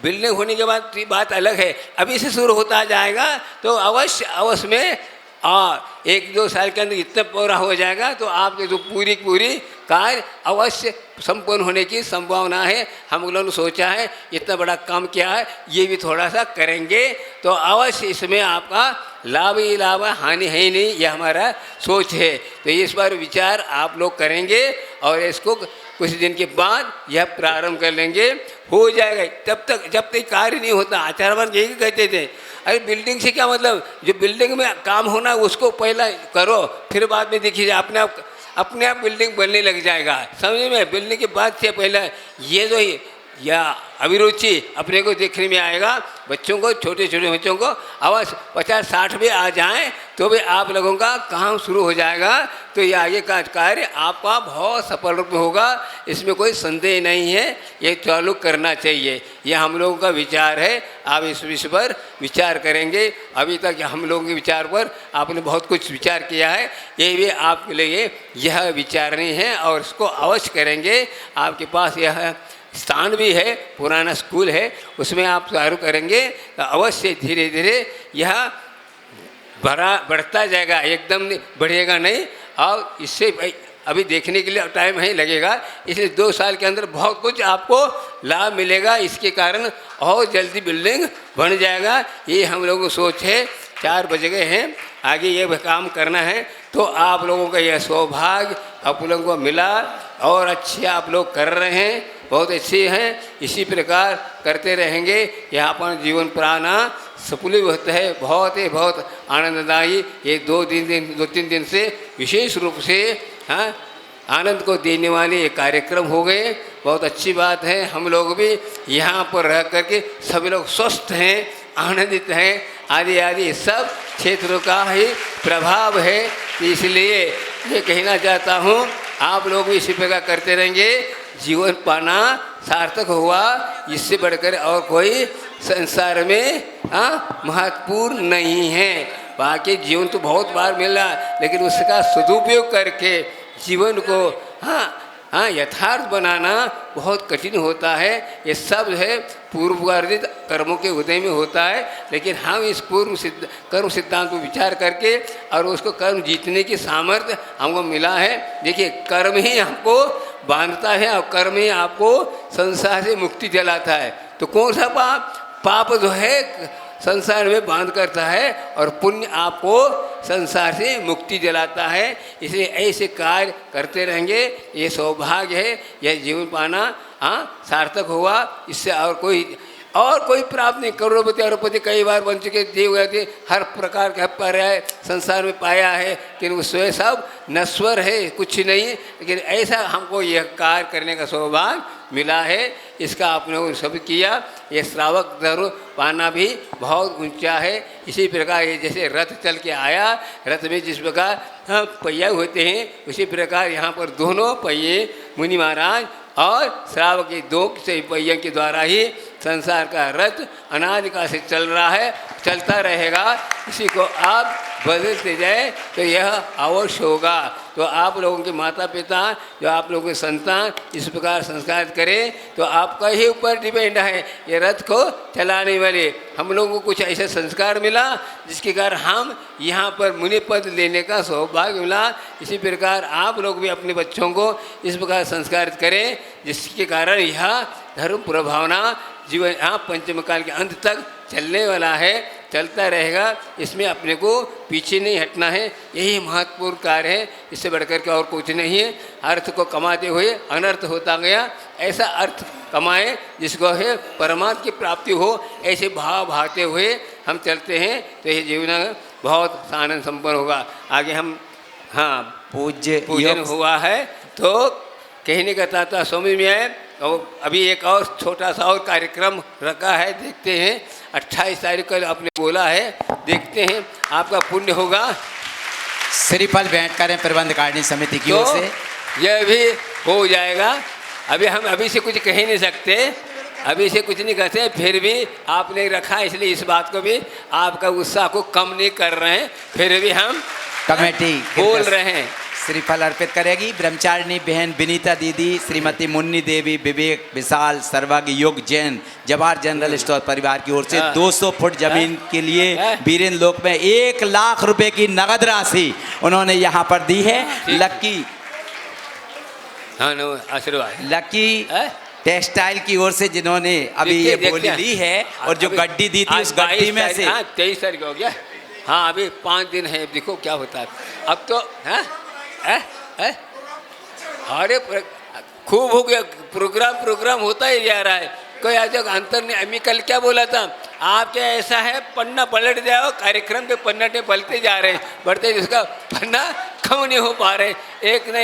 बिल्डिंग होने के बाद की बात अलग है, अभी से शुरू होता जाएगा तो अवश्य में 1-2 साल के अंदर इतना पूरा हो जाएगा तो आपके जो पूरी कार्य अवश्य संपन्न होने की संभावना है। हम लोगों ने सोचा है इतना बड़ा काम किया है, ये भी थोड़ा सा करेंगे तो अवश्य इसमें आपका लाभ ही लाभ है, हानि है ही नहीं, यह हमारा सोच है। तो इस बार विचार आप लोग करेंगे और इसको कुछ दिन के बाद यह प्रारंभ कर लेंगे, हो जाएगा। जब तक कार्य नहीं होता, आचार्यवान यही कहते थे, अरे बिल्डिंग से क्या मतलब, जो बिल्डिंग में काम होना उसको पहला करो, फिर बाद में देखिए अपने आप बिल्डिंग बनने लग जाएगा। समझ में, बिल्डिंग के बाद से पहले ये जो या अभिरुचि अपने को देखने में आएगा। बच्चों को, छोटे छोटे बच्चों को अवश्य 50-60 भी आ जाएं तो भी आप लोगों का काम शुरू हो जाएगा। तो ये आगे का कार्य आपका बहुत सफल रूप में होगा, इसमें कोई संदेह नहीं है। ये चालू करना चाहिए, ये हम लोगों का विचार है। आप इस विषय पर विचार करेंगे। अभी तक हम लोगों के विचार पर आपने बहुत कुछ विचार किया है, ये भी आपके लिए यह विचारनीय है और इसको अवश्य करेंगे। आपके पास यह स्थान भी है, पुराना स्कूल है, उसमें आप चालू करेंगे तो अवश्य धीरे धीरे यह बढ़ता जाएगा, एकदम बढ़ेगा नहीं। और इससे अभी देखने के लिए टाइम ही लगेगा, इसलिए 2 साल के अंदर बहुत कुछ आपको लाभ मिलेगा। इसके कारण और जल्दी बिल्डिंग बन जाएगा, ये हम लोगों को सोच है। 4 बज गए हैं, आगे ये काम करना है तो आप लोगों का यह सौभाग्य आप लोगों को मिला और अच्छे आप लोग कर रहे हैं, बहुत अच्छे हैं। इसी प्रकार करते रहेंगे, यहाँ पर जीवन प्राणा सफल होता है। बहुत आनंददायी ये 2-3 दिन से विशेष रूप से आनंद को देने वाले ये कार्यक्रम हो गए। बहुत अच्छी बात है, हम लोग भी यहाँ पर रह करके सभी लोग स्वस्थ हैं, आनंदित हैं, आदि सब क्षेत्रों का ही प्रभाव है। इसलिए ये कहना चाहता हूँ, आप लोग भी इसी प्रकार करते रहेंगे, जीवन पाना सार्थक हुआ। इससे बढ़कर और कोई संसार में महत्वपूर्ण नहीं है। बाकी जीवन तो बहुत बार मिला, लेकिन उसका सदुपयोग करके जीवन को यथार्थ बनाना बहुत कठिन होता है। ये सब है पूर्ववर्जित कर्मों के उदय में होता है, लेकिन हम इस कर्म सिद्धांत पर विचार करके और उसको कर्म जीतने की सामर्थ्य हमको मिला है। देखिए, कर्म ही हमको बांधता है और कर्म ही आपको संसार से मुक्ति दिलाता है। तो कौन सा पाप जो है संसार में बांध करता है और पुण्य आपको संसार से मुक्ति दिलाता है। इसलिए ऐसे कार्य करते रहेंगे, ये सौभाग्य है। यह जीवन पाना सार्थक हुआ, इससे और कोई प्राप्त नहीं। करोड़पति अरबपति कई बार बन चुके, देव गए थे, हर प्रकार का पर्याय संसार में पाया है, लेकिन उसमें सब नश्वर है, कुछ नहीं। लेकिन ऐसा हमको यह कार्य करने का सौभाग्य मिला है, इसका आपने सब किया। ये श्रावक धर्म पाना भी बहुत ऊंचा है। इसी प्रकार ये जैसे रथ चल के आया, रथ में जिस प्रकार पहिया होते हैं, उसी प्रकार यहाँ पर दोनों पहिए मुनि महाराज और श्रावक के 2 पहियों के द्वारा ही संसार का रथ अनादिकाल से चल रहा है, चलता रहेगा। इसी को आप बदलते जाए तो यह अवश्य होगा। तो आप लोगों के माता पिता, जो आप लोगों के संतान इस प्रकार संस्कार करें तो आपका ही ऊपर डिपेंड है ये रथ को चलाने वाले। हम लोगों को कुछ ऐसा संस्कार मिला जिसके कारण हम यहाँ पर मुनि पद लेने का सौभाग्य मिला। इसी प्रकार आप लोग भी अपने बच्चों को इस प्रकार संस्कारित करें, जिसके कारण यह धर्म प्रभावना जीवन पंचम काल के अंत तक चलने वाला है, चलता रहेगा। इसमें अपने को पीछे नहीं हटना है, यही महत्वपूर्ण कार्य है। इससे बढ़कर के और कुछ नहीं है। अर्थ को कमाते हुए अनर्थ होता गया, ऐसा अर्थ कमाए जिसको है परमात्मा की प्राप्ति हो, ऐसे भाव भाते हुए हम चलते हैं तो ये जीवन बहुत आनंद संपन्न होगा। आगे हम पूजन हुआ है तो कहने का तात्पर्य समझ में आए। और अभी एक और छोटा सा और कार्यक्रम रखा है, देखते हैं। 28 तारीख को आपने बोला है, देखते हैं आपका पुण्य होगा। श्रीफल भेंट करें प्रबंध कारिणी समिति की ओर से, यह भी हो जाएगा। हम अभी से कुछ कह नहीं सकते, अभी से कुछ नहीं कहते, फिर भी आपने रखा, इसलिए इस बात को भी आपका उत्साह को कम नहीं कर रहे हैं, फिर भी हम कमेटी बोल रहे हैं। श्रीफल अर्पित करेगी ब्रह्मचारिणी बहन विनीता दीदी, श्रीमती मुन्नी देवी, विवेक विशाल, सर्वज्ञ योग जैन, जवाहर जनरल स्टोर परिवार की ओर से 200 फुट जमीन के लिए वीरेंद्र लोक में 1 लाख रुपए की नगद राशि उन्होंने यहाँ पर दी है। लक्की हाँ नो आशीर्वाद। लकी टेक्सटाइल की ओर से जिन्होंने अभी ये बोली ली है, और जो गड्डी दी थी उस गड्डी में से 23 तारीख हो गया। हाँ अभी 5 दिन है, देखो क्या होता है अब तो। अरे खूब हो गया, प्रोग्राम होता ही जा रहा है, कोई आज तक अंतर नहीं। अम्मी कल क्या बोला था, आप क्या ऐसा है पन्ना पलट जाओ, कार्यक्रम के पन्ने पलटते जा रहे हैं, बढ़ते जिसका पन्ना कम नहीं हो पा रहे, एक न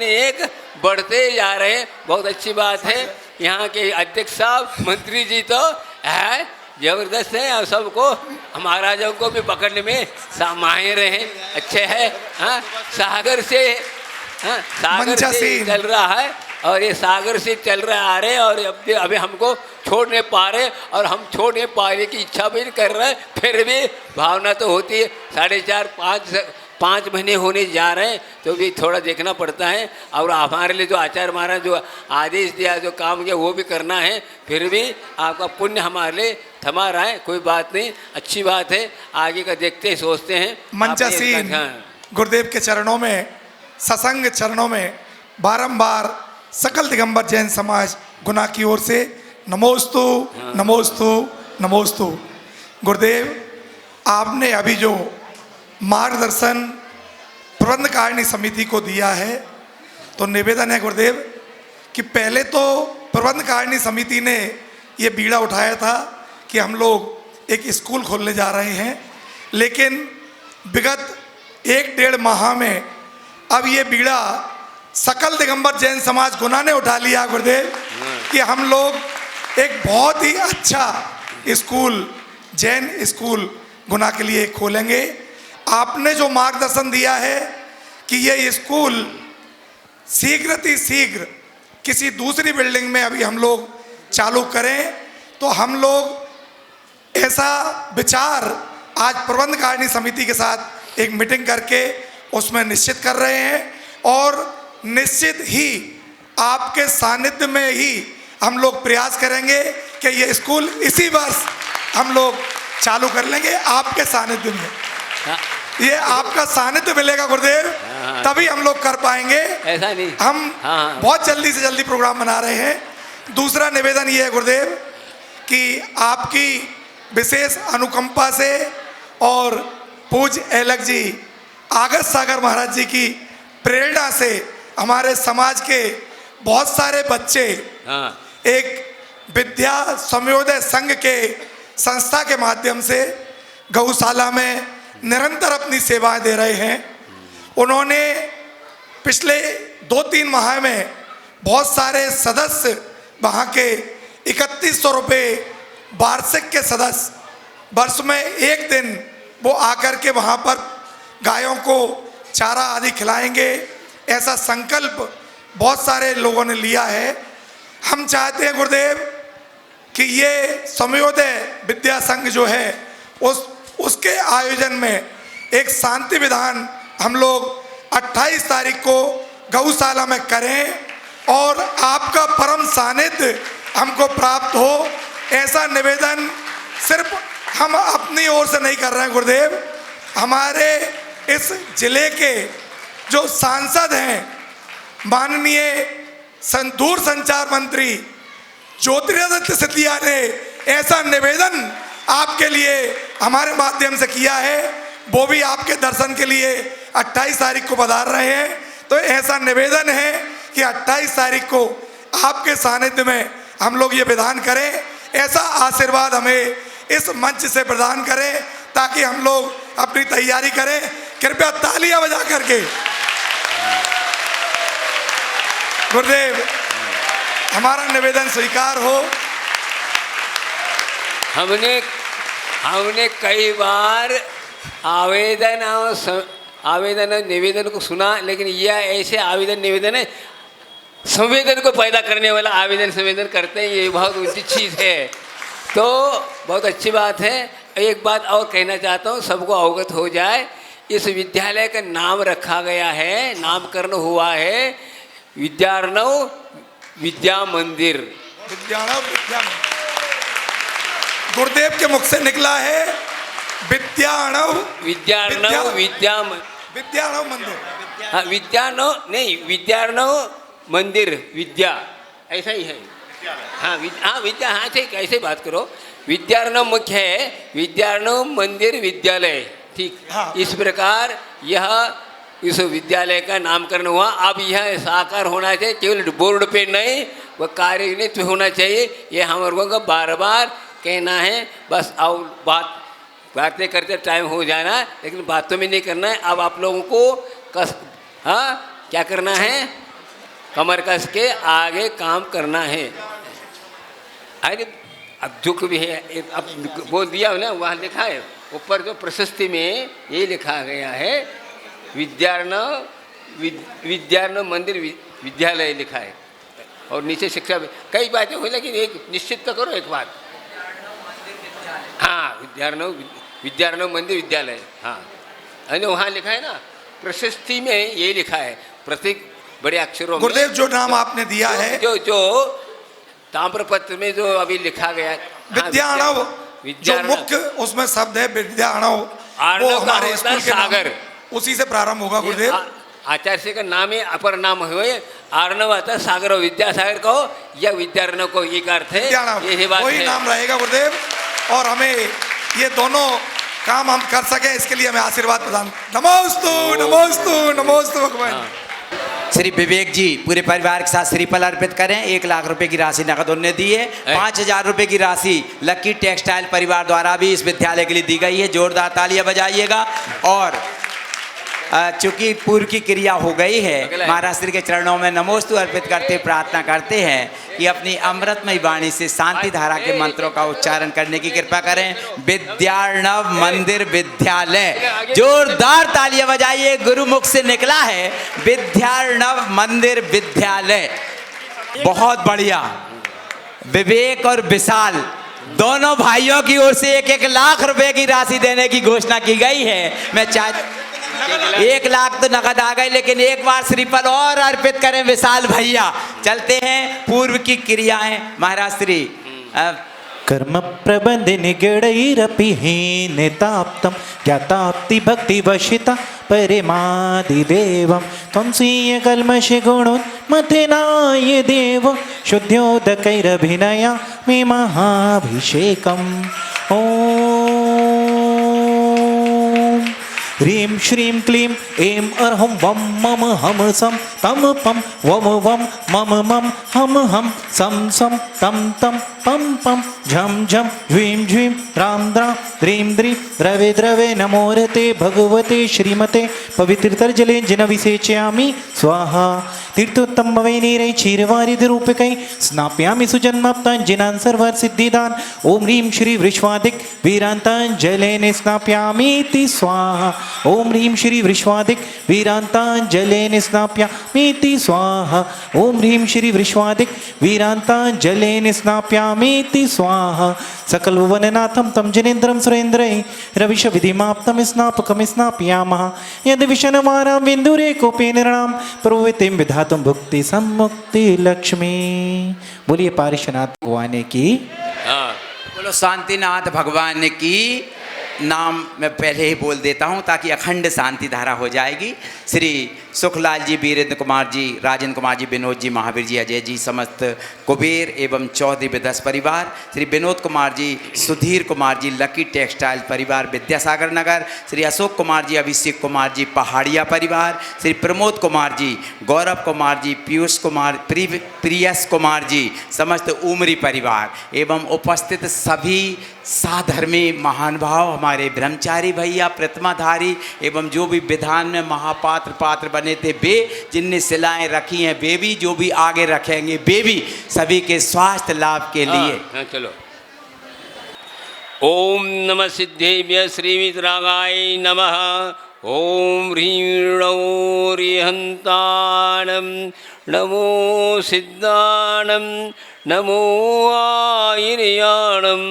एक बढ़ते जा रहे हैं। बहुत अच्छी बात है। यहाँ के अध्यक्ष साहब, मंत्री जी तो है जबरदस्त है, और सबको महाराजों को भी पकड़ने में माहिर हैं, अच्छे हैं। हाँ सागर से चल रहा है, और ये सागर से चल रहा आ रहे, और अभी हमको छोड़ नहीं पा रहे, और हम छोड़ नहीं पाने की इच्छा भी नहीं कर रहे, फिर भी भावना तो होती है। 4.5-5 महीने होने जा रहे हैं, तो भी थोड़ा देखना पड़ता है। और हमारे लिए जो आचार्य महाराज जो आदेश दिया, जो काम किया, वो भी करना है। फिर भी आपका पुण्य हमारे लिए थमा रहा है, कोई बात नहीं, अच्छी बात है। आगे का देखते हैं, सोचते हैं। मंचासीन गुरुदेव के चरणों में, सत्संग चरणों में बारंबार सकल दिगंबर जैन समाज गुना की ओर से नमोस्तु नमोस्तु नमोस्तु। गुरुदेव आपने अभी जो मार्गदर्शन प्रबंधकारिणी समिति को दिया है, तो निवेदन है गुरुदेव कि पहले तो प्रबंधकारिणी समिति ने ये बीड़ा उठाया था कि हम लोग एक स्कूल खोलने जा रहे हैं, लेकिन विगत 1-1.5 माह में अब ये बीड़ा सकल दिगंबर जैन समाज गुना ने उठा लिया गुरुदेव कि हम लोग एक बहुत ही अच्छा स्कूल, जैन स्कूल गुना के लिए खोलेंगे। आपने जो मार्गदर्शन दिया है कि ये स्कूल शीघ्र किसी दूसरी बिल्डिंग में अभी हम लोग चालू करें, तो हम लोग ऐसा विचार आज प्रबंधकारिणी समिति के साथ एक मीटिंग करके उसमें निश्चित कर रहे हैं, और निश्चित ही आपके सानिध्य में ही हम लोग प्रयास करेंगे कि ये स्कूल इसी वर्ष हम लोग चालू कर लेंगे आपके सानिध्य में। ये आपका सानिध्य मिलेगा गुरुदेव, तभी हम लोग कर पाएंगे, ऐसा नहीं। हम बहुत जल्दी से जल्दी प्रोग्राम बना रहे हैं। दूसरा निवेदन ये है गुरुदेव कि आपकी विशेष अनुकंपा से और पूज्य एलक जी, आगस्त सागर महाराज जी की प्रेरणा से हमारे समाज के बहुत सारे बच्चे एक विद्या समयोदय संघ के संस्था के माध्यम से गौशाला में निरंतर अपनी सेवाएं दे रहे हैं। उन्होंने पिछले 2-3 माह में बहुत सारे सदस्य, वहाँ के 3100 रुपये वार्षिक के सदस्य, वर्ष में एक दिन वो आकर के वहाँ पर गायों को चारा आदि खिलाएंगे, ऐसा संकल्प बहुत सारे लोगों ने लिया है। हम चाहते हैं गुरुदेव कि ये समयोदय विद्या संघ जो है उसके आयोजन में एक शांति विधान हम लोग 28 तारीख को गौशाला में करें, और आपका परम सानिध्य हमको प्राप्त हो, ऐसा निवेदन सिर्फ हम अपनी ओर से नहीं कर रहे हैं गुरुदेव। हमारे इस जिले के जो सांसद हैं, माननीय दूर संचार मंत्री ज्योतिरादित्य सिंधिया ने ऐसा निवेदन आपके लिए हमारे माध्यम से किया है, वो भी आपके दर्शन के लिए 28 तारीख को पधार रहे हैं। तो ऐसा निवेदन है कि 28 तारीख को आपके सानिध्य में हम लोग ये विधान करें, ऐसा आशीर्वाद हमें इस मंच से प्रदान करें ताकि हम लोग अपनी तैयारी करें। कृपया तालियां बजा करके गुरुदेव हमारा निवेदन स्वीकार हो। हमने कई बार आवेदन और निवेदन को सुना, लेकिन यह ऐसे आवेदन निवेदन है संवेदन को पैदा करने वाला आवेदन संवेदन करते हैं, ये बहुत ऊंची चीज़ है। तो बहुत अच्छी बात है। एक बात और कहना चाहता हूँ, सबको अवगत हो जाए, इस विद्यालय का नाम रखा गया है, नामकरण हुआ है विद्यार्णव विद्या मंदिर। विद्यार्णव विद्या, गुरुदेव के मुख से निकला है विद्यार्णव विद्यार्णव विद्यार्णव मंदिर। हाँ, विद्यार्णव नहीं, विद्यार्णव मंदिर विद्या, ऐसा ही है। हाँ विद्या, हाँ ठीक, ऐसे बात करो। विद्यार्णव मुख्य है, विद्यार्णव मंदिर विद्यालय, ठीक। हाँ। इस प्रकार यह इस विद्यालय का नामकरण हुआ। अब यह साकार होना चाहिए, केवल बोर्ड पे नहीं, वह कार्यान्वित होना चाहिए। ये हम लोगों को बार बार कहना है। बस और बातें करते टाइम हो जाना, लेकिन बातों में नहीं करना है। अब आप लोगों को क्या करना है, कमर कस के आगे काम करना है। अरे अब जो भी है, अब बोल दिया ना, वहाँ लिखा है ऊपर जो प्रशस्ति में ये लिखा गया है विद्यार्णव मंदिर विद्यालय लिखा है, और नीचे शिक्षा। कई बातें हुई, लेकिन एक निश्चित तो करो एक बात। हाँ, विद्यार्णव मंदिर विद्यालय, हाँ, अरे वहाँ लिखा है ना, प्रशस्ति में ये लिखा है, प्रतीक बड़े अक्षरों में। गुरुदेव जो नाम आपने दिया है, जो ताम्रपत्र में जो अभी लिखा गया है, विद्यार्णव, जो मुख्य उसमें शब्द है विद्यार्णव, वो हमारे स्कूल के सागर, उसी से प्रारंभ होगा गुरुदेव। आचार्य का नाम है, अपर नाम हुए आर्णव आता है, सागर और विद्यासागर को या विद्यार्णव को एक अर्थ है, यही बात वही है। नाम रहेगा गुरुदेव, और हमें ये दोनों काम हम कर सके, इसके लिए हमें आशीर्वाद प्रदान। नमोस्तु नमोस्तु नमोस्तु भगवान। श्री विवेक जी पूरे परिवार के साथ श्रीफल अर्पित करें। 1 लाख रुपए की राशि नकद उन्हें दी है। 5000 रुपए की राशि लकी टेक्सटाइल परिवार द्वारा भी इस विद्यालय के लिए दी गई है। जोरदार तालियां बजाइएगा। और चूंकि पूर्व की क्रिया हो गई है, महाराज श्री के चरणों में नमोस्तु अर्पित करते प्रार्थना करते हैं कि अपनी अमृतमयी वाणी से शांति धारा के मंत्रों का उच्चारण करने की कृपा करें। विद्यार्णव मंदिर विद्यालय, जोरदार तालियां बजाइए। गुरुमुख से निकला है विद्यार्णव मंदिर विद्यालय, बहुत बढ़िया। विवेक और विशाल दोनों भाइयों की ओर से 1-1 लाख रुपए की राशि देने की घोषणा की गई है। मैं 1 लाख तो नकद आ गए, लेकिन एक बार श्रीफल और अर्पित करें विशाल भैया। चलते हैं पूर्व की क्रियाएं। महाराज श्री कर्म प्रबंध निगड़ैरपि हीनताप्तं ज्ञाताप्ति भक्ति वशिता परमादिदेवं कंसीय कल्मषे गुणोन्मथनाय देव शुद्ध्योदकैरभिनया मे महाभिषेकम्। ह्रीं श्रीं क्लीं ऐं अर्हं वं मम हम सं तम पं वम वम मम मम हम हम सं सं तम तम पम पम झम झम ह्रीं झ्रीं द्रां द्रां द्रीं द्रीं द्रवे द्रवे नमोरते भगवते श्रीमते पवित्रतर्जले जिनविसेचयामि स्वाहा। तीर्थोत्तम वैनीरै क्षीरवारिधिरूपकै स्नापयामि सुजन्माप्ताञ्जनान् सर्वसिद्धिदान्। ओम ह्रीं श्री वृष्वादिक वीरान्ताञ्जलेन स्नापयामीति स्वाहा। ओम ह्रीं श्री वृष्वादिक वीरान्ताञ्जलेन स्नापयामीति स्वाहा। ओम ह्रीं श्री वृष्वादिक वीरान्ताञ्जलेन स्नापयामीति स्वाहा। सकल भुवननाथं तं जनेन्द्रं सुरेन्द्रै रविश विधिमाप्तं स्नापकं स्नापयामः। यद् विशनमानां बिन्दुरेकोपेन नृणां प्रवृत्तिं विधातुं भुक्ति सम्मुक्ति लक्ष्मी। बोलिए पार्श्वनाथ भगवान की। बोलो शांतिनाथ भगवान की। नाम मैं पहले ही बोल देता हूं ताकि अखंड शांति धारा हो जाएगी। श्री सुखलाल जी, वीरेंद्र कुमार जी, राजेंद्र कुमार जी, विनोद जी, महावीर जी, अजय जी, समस्त कुबेर एवं चौधरी विदस परिवार, श्री विनोद कुमार जी, सुधीर कुमार जी, लकी टेक्सटाइल परिवार विद्यासागर नगर, श्री अशोक कुमार जी, अभिषेक कुमार जी, पहाड़िया परिवार, श्री प्रमोद कुमार जी, गौरव कुमार जी, पीयूष कुमार, प्रियस कुमार जी, समस्त उमरी परिवार एवं उपस्थित सभी साधर्मी महान भाव, हमारे ब्रह्मचारी भैया, प्रतिमाधारी एवं जो भी विधान में महापात्र पात्र बने थे वे, जिनने शिलाएं रखी हैं वे भी, जो भी आगे रखेंगे वे भी, सभी के स्वास्थ्य लाभ के लिए। चलो। ओम नमः सिद्धेभ्य श्रीवितरागाय नमः। ॐ ह्रीं ह्रीहन्ताणं नमो सिद्धाणं नमो आयर्याणं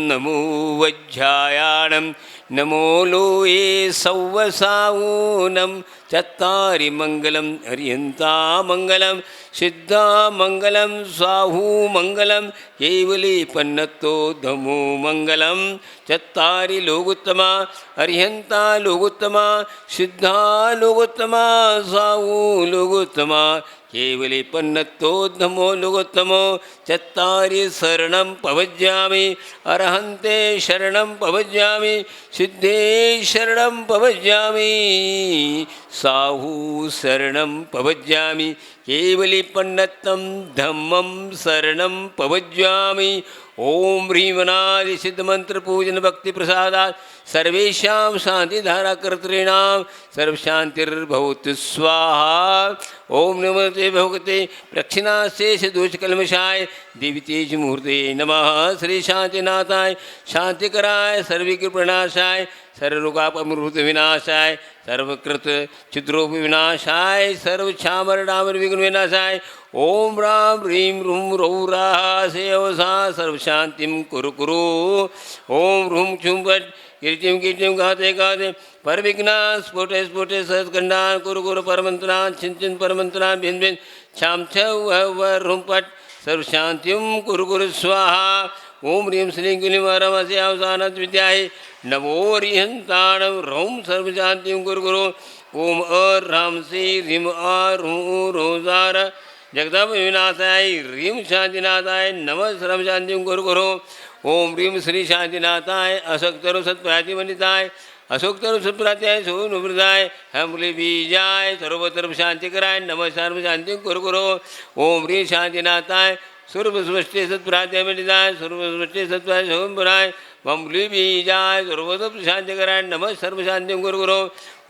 नमो वज्रायाणं नमो लोये सौवसावूनं चत्तारि मङ्गलं हरियन्ता मङ्गलं सिद्धा मङ्गलं स्वाहू मङ्गलं केवली पन्नतो धमो मङ्गलं चत्तारि लोकोत्तमा हरियन्ता लोकोत्तमा सिद्धा लोकोत्तमा स्वाहू लोकोत्तमा केवली पन्नतो धमो लोकोत्तमो चत्तारि शरणं पवज्यामि अरहन्ते शरणं पवज्यामि सिद्धे शरणं पवज्यामि साहू शरणं पवज्यामि केवली पन्नतं धम्मं शरणं पवज्यामि ओम ह्रीमनादि सिद्ध मंत्र पूजन भक्ति प्रसादात् सर्वेषां शांतिधारा कर्तॄणां सर्व शांतिर्भवतु स्वाहा। ओम नमस्ते भगवते प्रक्षिणाशेष दोष कलमशाय देवी तेज मुहूर्ते नमः। श्री शांतिनाथाय शांतिकराय सर्विकृप्रणाशाय सर्वरोगापमृत विनाशाय सर्वकृत चिद्रोप विनाशाय सर्व छामर डामर विघ्न विनाशाय ओम राम ह्रीं रूं रौ रासे अवसा सर्व शांतिम कुरु कुरु ओम रूं छुं फट कीर्तिम कीर्तिम गाते गाते पर विघ्ना स्फोटे स्फोटे सत्कंडान कुरु कुरु परमंत्रान चिंचिन परमंत्रान भिन भिन छाम छवर रूं फट सर्व शांतिम कुरु कुरु स्वाहा। ओम ह्रीं श्रीं क्लीं वरमसे अवसानत विद्याय नमो ह्रीहन्ताणं रौं सर्वशान्तिं कुरु कुरु ओम राम श्री ह्रीं रू रोजार जगदम्ब विनाशाय ह्रीं शांतिनाथाय नमः सर्व शांतिं कुरु कुरु ओम ह्रीं श्री शांतिनाथाय अशोकतरु सत्प्रातिमनिताय अशोकतरु सत्प्रात्याय सोनुवृताय हमले बीजाय सर्वतर्फ शांतिकराय नमः सर्व शांतिं कुरु कुरु ओम ह्रीं शांतिनाथाय सर्वस्वष्टे सत्प्रात्यामनिताय सर्वस्वष्टे सत्प्राय सोमपुराय मम्बली बीजाय सर्वतर्फ शांतिकराय नमः सर्व शांतिं कुरु कुरु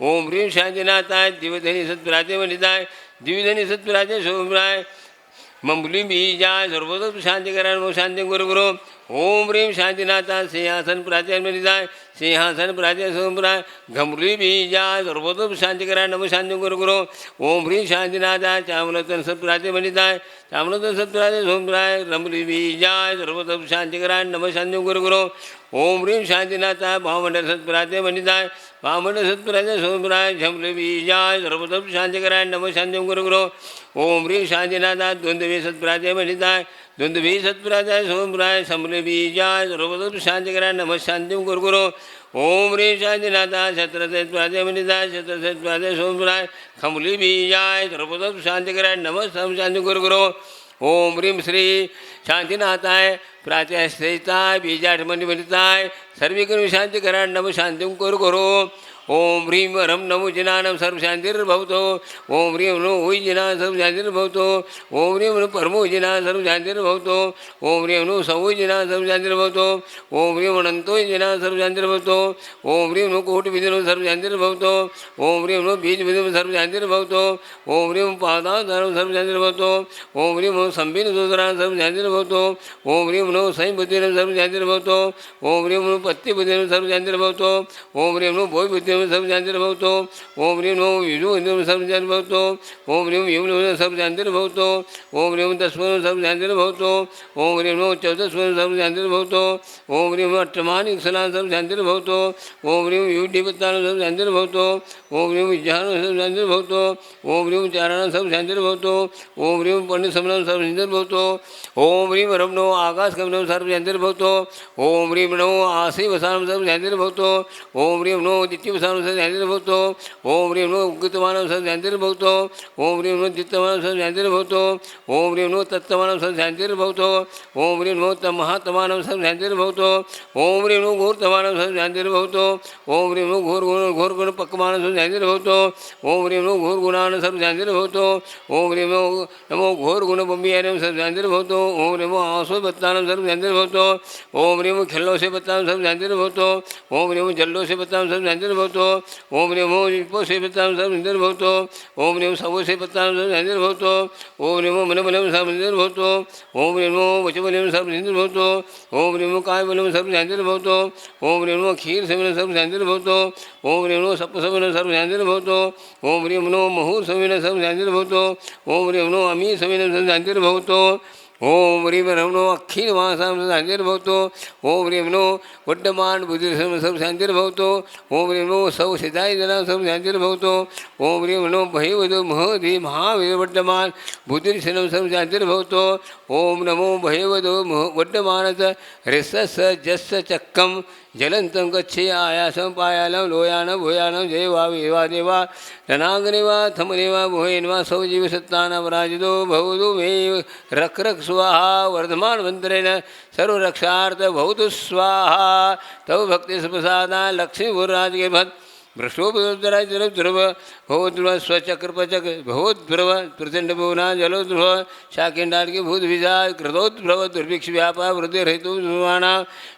ओम ह्रीं शांतिनाथाय दिवधनि सत्प्रात्यामनिताय दिव्यधनि सत्प्रात्याय सोमपुराय मम्बली बीजाय सर्वतर्फ शांतिकराय नमः शांतिं कुरु कुरु ओम ह्रीं शांतिनाथाय सिंहासन प्रात्यामनिताय सिंहासन प्रात्याय सोमपुराय घमली बीजाय सर्वतर्फ शांतिकराय नमः शांतिं कुरु कुरु ओम ह्रीं शांतिनाथाय चामलतन सत्प्रात्यामनिताय चामलतन सत्प्रात्याय सोमपुराय रमली बीजाय सर्वतर्फ शांतिकराय नमः शांतिं कुरु कुरु ओम ह्रीं शांतिनाथाय भावमंडल सत्प्रात्यामनिताय भावमंडल सत्प्रात्याय सोमपुराय झमले बीजाय सर्वतर्फ शांतिकराय नमः शांतिं कुरु कुरु ओम ह्रीं शांतिनाथाय द्वंद्वे सत्प्रात्यामनिताय द्वंद्वे सत्प्रात्याय सोमपुराय समले बीजाय सर्वतर्फ शांतिकराय नमः शांतिं कुरु कुरु ओम ह्रीं शांतिनाथाय शत्रसत्प्रात्यामनिताय शत्रसत्प्रात्याय सोमपुराय खमली बीजाय सर्वतर्फ शांतिकराय नमः सर्व शांतिं कुरु कुरु ओम ह्रीं श्री शांतिनाथाय प्रात्यास्थिताय बीजाठमनिमनिताय सर्विकर्म शांतिकराय नमः शांतिं कुरु कुरु ओम ह्रीं वरं नमो जिनानं सर्वशान्तिर्भवतु ओम ह्रीं नो हुई जिना सर्वशान्तिर्भवतु ओम ह्रीं नो परमो जिना सर्वशान्तिर्भवतु ओम ह्रीं नो सवो जिना सर्वशान्तिर्भवतु ओम ह्रीं अनन्तो जिना सर्वशान्तिर्भवतु ओम ह्रीं नो कोटिविधिनो सर्वशान्तिर्भवतु ओम ह्रीं नो बीजविधिनो सर्वशान्तिर्भवतु ओम ह्रीं पादाधारं सर्वशान्तिर्भवतु ओम ह्रीं नो संबिनसोदरां सर्वशान्तिर्भवतु ओम ह्रीं नो संबुद्धिनं सर्वशान्तिर्भवतु ओम ह्रीं नो पत्तिबुद्धिनं सर्वशान्तिर्भवतु ओम ह्रीं नो भोयबुद्धिनं सर्वशान्तिर्भवतु ओम ह्रीं नो विष्णुबुद्धिनं सर्वशान्तिर्भवतु ओम ह्रीं विष्णुबुद्धिनं सर्वशान्तिर्भवतु ओम ह्रीं दशमनं सर्वशान्तिर्भवतु ओम ह्रीं नो चौदशमनं सर्वशान्तिर्भवतु ओम ह्रीं अष्टमानिक्षणां सर्वशान्तिर्भवतु ओम ह्रीं विभूतिपत्तानं सर्वशान्तिर्भवतु ओम ह्रीं विज्ञानं सर्वशान्तिर्भवतु ओम ह्रीं चारणं सर्वशान्तिर्भवतु ओम ह्रीं पंडितसमनं सर्वशान्तिर्भवतु ओम ह्रीं वरं नो आकाशगमनं सर्वशान्तिर्भवतु ओम ह्रीं नो आशीवसानं सर्वशान्तिर्भवतु ओम ह्रीं नो दित्यवसानं सर्वशान्तिर्भवतु ओम ह्रीं नो उग्गतमानं सर्वशान्तिर्भवतु ओम ह्रीं नो दित्यमानं सर्वशान्तिर्भवतु ओम ह्रीं नो तत्तमानं सर्वशान्तिर्भवतु ओम ह्रीं नो तमहात्मानं सर्वशान्तिर्भवतु ओम ह्रीं नो घोरतमानं सर्वशान्तिर्भवतु ओम ह्रीं नो घोरगुणपक्कमानं सर्वशान्तिर्भवतु ओम ह्रीं नो घोरगुणानं सर्वशान्तिर्भवतु ओम ह्रीं नो नमो घोरगुणबम्बियानं सर्वशान्तिर्भवतु ओम ह्रीं नो आसोपत्तानं सर्वशान्तिर्भवतु ओम ह्रीं नो खिल्लोषपत्तानं सर्वशान्तिर्भवतु ओम ह्रीं नो जल्लोषपत्तानं सर्वशान्तिर्भवतु भवतो ओम नमो पोषे पत्तां सर्वनिधर भवतो ओम नमो सवोषे पत्तां सर्वनिधर भवतो ओम नमो मनबलं सर्वनिधर भवतो ओम नमो वचबलं सर्वनिधर भवतो ओम नमो कायबलं सर्वनिधर भवतो ओम नमो क्षीर सेवन सर्वनिधर भवतो ओम नमो सप्तसवन सर्वनिधर भवतो ओम नमो मुहूर्त सेवन सर्वनिधर भवतो ओम नमो अमी सेवन सर्वनिधर भवतो ओम ह्रीं रमणो अखिल महासां शांतिर्भवतो ओम ह्रीं नो वड्डमान बुद्धि सब शांतिर्भवतो ओम ह्रीं नो सौ सिद्धाय जना सब शांतिर्भवतो ओम ह्रीं नो भयवदो महधि महावीर वड्डमान बुद्धि सब शांतिर्भवतो ओम नमो भयवदो वड्डमानस हृसस जस चक्कम जलंतं गच्छे आयासं पायालं लोयानं भूयानं जयवा वेवा देवा धनाग्निवा थमनेवा भुहेन्वा सौजीव सत्तानवराजितो भवतु मे रख रख स्वाहा वर्धमान मंत्रेण सर्वरक्षार्थ भवतु स्वाहा तव भक्ति प्रसादा लक्ष्मी भूराज के भक्त भ्रष्टोपराज ध्रुव भवद्ध्रुव स्वचक्रपचक भवद्ध्रुव प्रचंड भुवना जलोध्रुव शाकिंडाल के भूत विजाज कृतोद्भव दुर्भिक्ष व्यापा वृद्धि रहितो ध्रुवाणा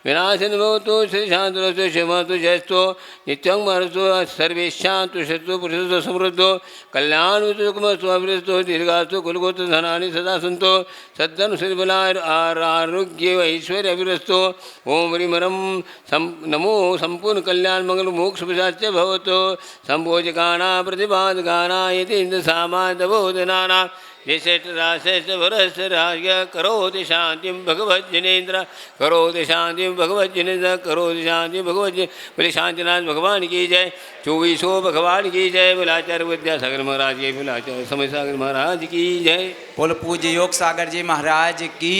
विनाशन भवतो श्री शांतो क्षमतो जयस्तो नित्यं महर्षो सर्वेशां तुषतो पुरुषो समृद्धो कल्याण सुखमस्तु अभिरस्तो दीर्घास्तु कुलगोत्र धनानि सदा सन्तो सद्धन श्रीबला आरोग्य ऐश्वर्य अभिरस्तो ओम ह्रीमरम नमो संपूर्ण कल्याण मंगल मोक्ष प्रसाद भवतो संभोजकाना प्रतिपादकाना यदि इंद्र सामादबोधनाना श्रेष्ठ भरसराज करोति शांतिं भगवज्जनेन्द्र करोति शांतिं भगवज्जनेन्द्र करोति शांतिं भगवज्ज बोले शांतिनाथ भगवान की जय 2400 भगवान की जय बोलाचार्य विद्यासागर महाराज की बोलाचार्य समय सागर महाराज की जय बोल पूज्य योग सागर जी महाराज की।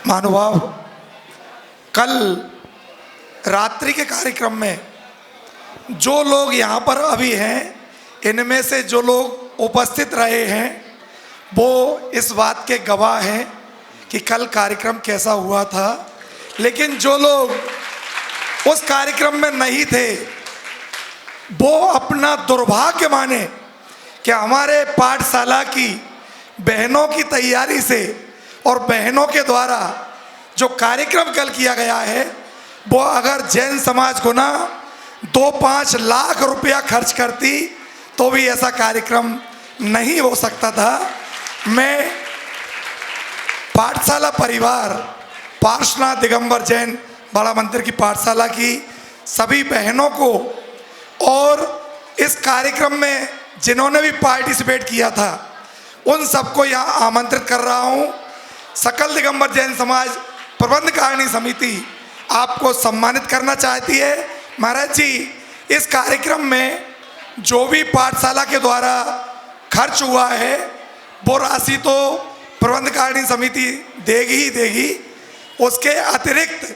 महानुभाव, कल रात्रि के कार्यक्रम में जो लोग यहाँ पर अभी हैं, इनमें से जो लोग उपस्थित रहे हैं वो इस बात के गवाह हैं कि कल कार्यक्रम कैसा हुआ था। लेकिन जो लोग उस कार्यक्रम में नहीं थे वो अपना दुर्भाग्य माने कि हमारे पाठशाला की बहनों की तैयारी से और बहनों के द्वारा जो कार्यक्रम कल किया गया है वो अगर जैन समाज को ना 2-5 लाख रुपया खर्च करती तो भी ऐसा कार्यक्रम नहीं हो सकता था। मैं पाठशाला परिवार पार्श्वनाथ दिगंबर जैन बड़ा मंदिर की पाठशाला की सभी बहनों को और इस कार्यक्रम में जिन्होंने भी पार्टिसिपेट किया था उन सबको यहाँ आमंत्रित कर रहा हूँ। सकल दिगंबर जैन समाज प्रबंध कारिणी समिति आपको सम्मानित करना चाहती है। महाराज जी, इस कार्यक्रम में जो भी पाठशाला के द्वारा खर्च हुआ है वो राशि तो प्रबंध कारिणी समिति देगी ही देगी, उसके अतिरिक्त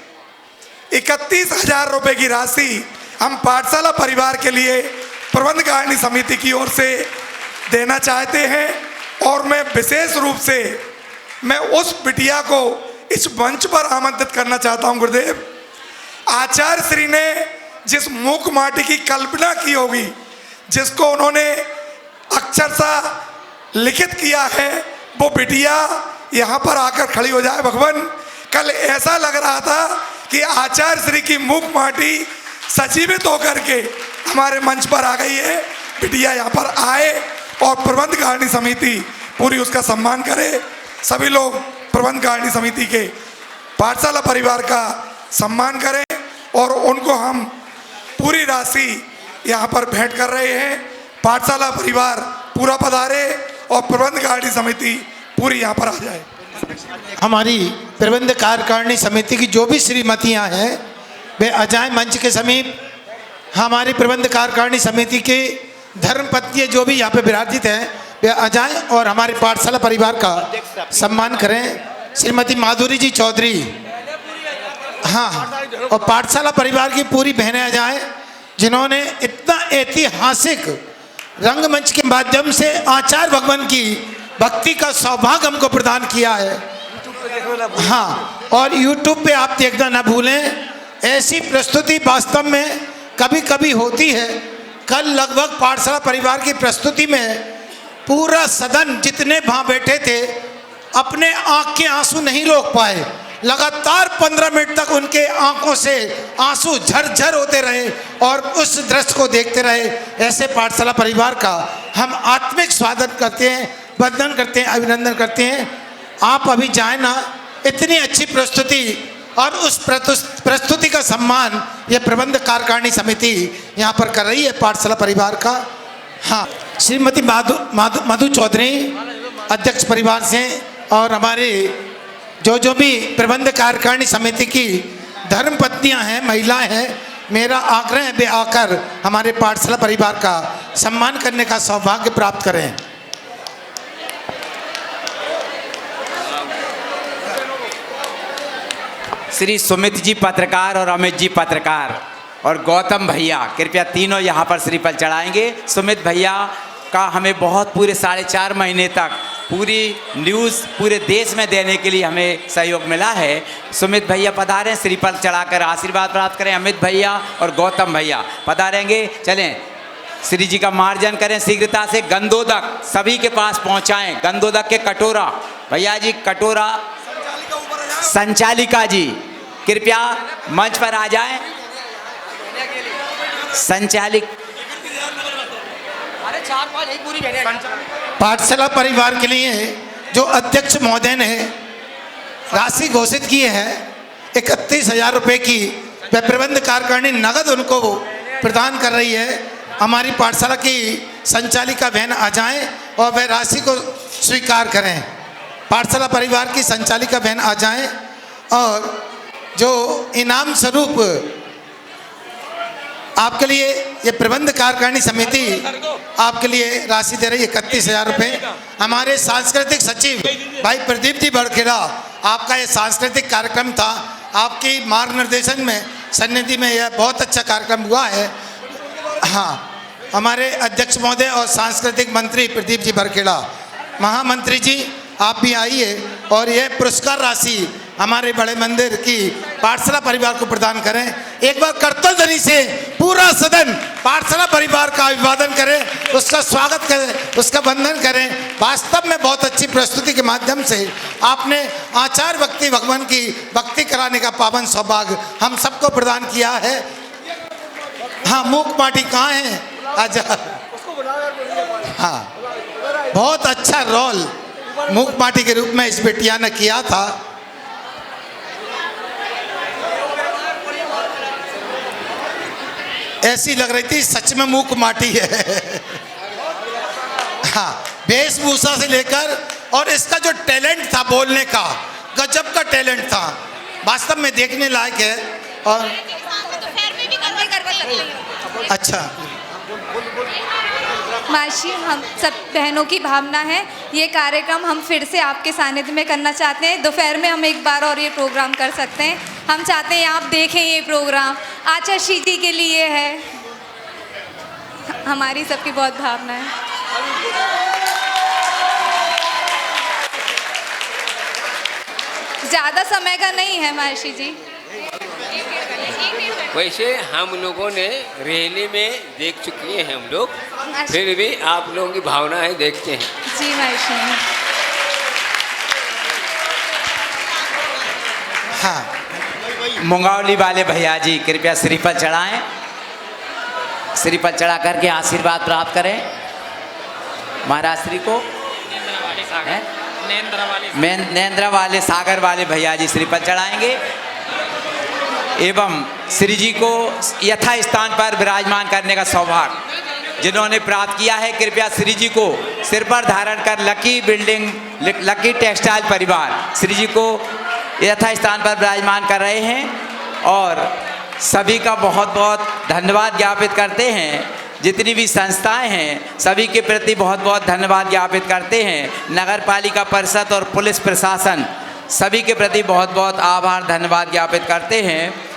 31,000 रुपये की राशि हम पाठशाला परिवार के लिए प्रबंध कारिणी समिति की ओर से देना चाहते हैं। और मैं विशेष रूप से मैं उस बिटिया को इस मंच पर आमंत्रित करना चाहता हूं। गुरुदेव, आचार्य श्री ने जिस मूक माटी की कल्पना की होगी, जिसको उन्होंने अक्षरशः लिखित किया है, वो बिटिया यहाँ पर आकर खड़ी हो जाए। भगवान, कल ऐसा लग रहा था कि आचार्य श्री की मूक माटी सजीवित होकर के हमारे मंच पर आ गई है। बिटिया यहाँ पर आए और प्रबंध कारिणी समिति पूरी उसका सम्मान करे। सभी लोग प्रबंध कारिणी समिति के पाठशाला परिवार का सम्मान करें और उनको हम पूरी राशि यहाँ पर भेंट कर रहे हैं। पाठशाला परिवार पूरा पधारे और प्रबंध कारिणी समिति पूरी यहाँ पर आ जाए। हमारी प्रबंध कार्यकारिणी समिति की जो भी श्रीमतियाँ हैं वे आ जाएं मंच के समीप। हमारी प्रबंध कार्यकारिणी समिति के धर्मपत्नी जो भी यहाँ पे विराजित हैं वे आ जाएं और हमारे पाठशाला परिवार का सम्मान करें। श्रीमती माधुरी जी चौधरी, हाँ, और पाठशाला परिवार की पूरी बहनें आ जाएं जिन्होंने इतना ऐतिहासिक रंगमंच के माध्यम से आचार्य भगवान की भक्ति का सौभाग्य हमको प्रदान किया है। हाँ, और YouTube पे आप देखना ना भूलें। ऐसी प्रस्तुति वास्तव में कभी कभी होती है। कल लगभग पाठशाला परिवार की प्रस्तुति में पूरा सदन जितने वहाँ बैठे थे अपने आँख के आंसू नहीं रोक पाए, लगातार 15 मिनट तक उनके आंखों से आंसू झरझर होते रहे और उस दृश्य को देखते रहे। ऐसे पाठशाला परिवार का हम आत्मिक स्वागत करते हैं, वंदन करते हैं, अभिनंदन करते हैं। आप अभी जाए ना, इतनी अच्छी प्रस्तुति और उस प्रस्तुति का सम्मान ये प्रबंध कार्यकारिणी समिति यहाँ पर कर रही है पाठशाला परिवार का। हाँ, श्रीमती मधु चौधरी अध्यक्ष परिवार से और हमारे जो भी प्रबंध कार्यकारिणी समिति की धर्म पत्नियाँ हैं, महिलाएं हैं, मेरा आग्रह है वे आकर हमारे पाठशाला परिवार का सम्मान करने का सौभाग्य प्राप्त करें। श्री सुमित जी पत्रकार और अमित जी पत्रकार और गौतम भैया कृपया तीनों यहाँ पर श्रीफल चढ़ाएंगे। सुमित भैया का हमें बहुत पूरे 4.5 महीने तक पूरी न्यूज़ पूरे देश में देने के लिए हमें सहयोग मिला है। सुमित भैया पधारें, श्रीफल चढ़ाकर आशीर्वाद प्राप्त करें। अमित भैया और गौतम भैया पधारेंगे। चलें, श्री जी का मार्जन करें शीघ्रता से। गंदोदक सभी के पास पहुँचाएँ। गंदोदक के कटोरा भैया जी, कटोरा संचालिका जी कृपया मंच पर आ जाएं। संचालिक पाठशाला परिवार के लिए जो अध्यक्ष महोदय ने राशि घोषित की है 31,000 रुपये की, वह प्रबंध कार्यकारिणी नगद उनको प्रदान कर रही है। हमारी पाठशाला की संचालिका बहन आ जाएं और वह राशि को स्वीकार करें। पाठशाला परिवार की संचालिका बहन आ जाएं और जो इनाम स्वरूप आपके लिए ये प्रबंध कार्यकारिणी समिति आपके लिए राशि दे रही है 31,000 रुपये। हमारे सांस्कृतिक सचिव भाई प्रदीप जी बड़खेड़ा, आपका ये सांस्कृतिक कार्यक्रम था, आपकी मार्गनिर्देशन में सन्निधि में यह बहुत अच्छा कार्यक्रम हुआ है। हाँ, हमारे अध्यक्ष महोदय और सांस्कृतिक मंत्री प्रदीप जी बड़खेड़ा, महामंत्री जी आप भी आइए और यह पुरस्कार राशि हमारे बड़े मंदिर की पाठशाला परिवार को प्रदान करें। एक बार करतल ध्वनि से पूरा सदन पाठशाला परिवार का अभिवादन करें, उसका स्वागत करें, उसका वंदन करें। वास्तव में बहुत अच्छी प्रस्तुति के माध्यम से आपने आचार्य भक्ति भगवान की भक्ति कराने का पावन सौभाग्य हम सबको प्रदान किया है। हाँ, मूक माटी कहाँ है? आजा। हाँ, बहुत अच्छा रोल मूक माटी के रूप में इस बेटिया ने किया था। ऐसी लग रही थी सच में मूक माटी है। हाँ, वेशभूषा से लेकर और इसका जो टैलेंट था बोलने का, गजब का टैलेंट था, वास्तव में देखने लायक है। और अच्छा माशी, हम सब बहनों की भावना है, ये कार्यक्रम हम फिर से आपके सानिध्य में करना चाहते हैं। दोपहर में हम एक बार और ये प्रोग्राम कर सकते हैं। हम चाहते हैं आप देखें ये प्रोग्राम, आचार्य जी के लिए है, हमारी सबकी बहुत भावना है। ज़्यादा समय का नहीं है माशी जी। वैसे हम लोगों ने रैली में देख चुके हैं हम लोग, फिर भी आप लोगों की भावना है, देखते हैं। जी माशी। हाँ, मुंगावली वाले भैया जी कृपया श्रीफल चढ़ाएं। श्रीफल चढ़ा करके आशीर्वाद प्राप्त करें महाराज श्री को। नेंद्रा वाले सागर वाले भैया जी श्रीफल चढ़ाएंगे एवं श्री जी को यथा स्थान पर विराजमान करने का सौभाग्य जिन्होंने प्राप्त किया है, कृपया श्री जी को सिर पर धारण कर लकी टेक्सटाइल परिवार श्री जी को यथा स्थान पर विराजमान कर रहे हैं और सभी का बहुत बहुत धन्यवाद ज्ञापित करते हैं। जितनी भी संस्थाएं हैं सभी के प्रति बहुत बहुत धन्यवाद ज्ञापित करते हैं। नगर पालिका परिषद और पुलिस प्रशासन सभी के प्रति बहुत बहुत आभार धन्यवाद ज्ञापित करते हैं।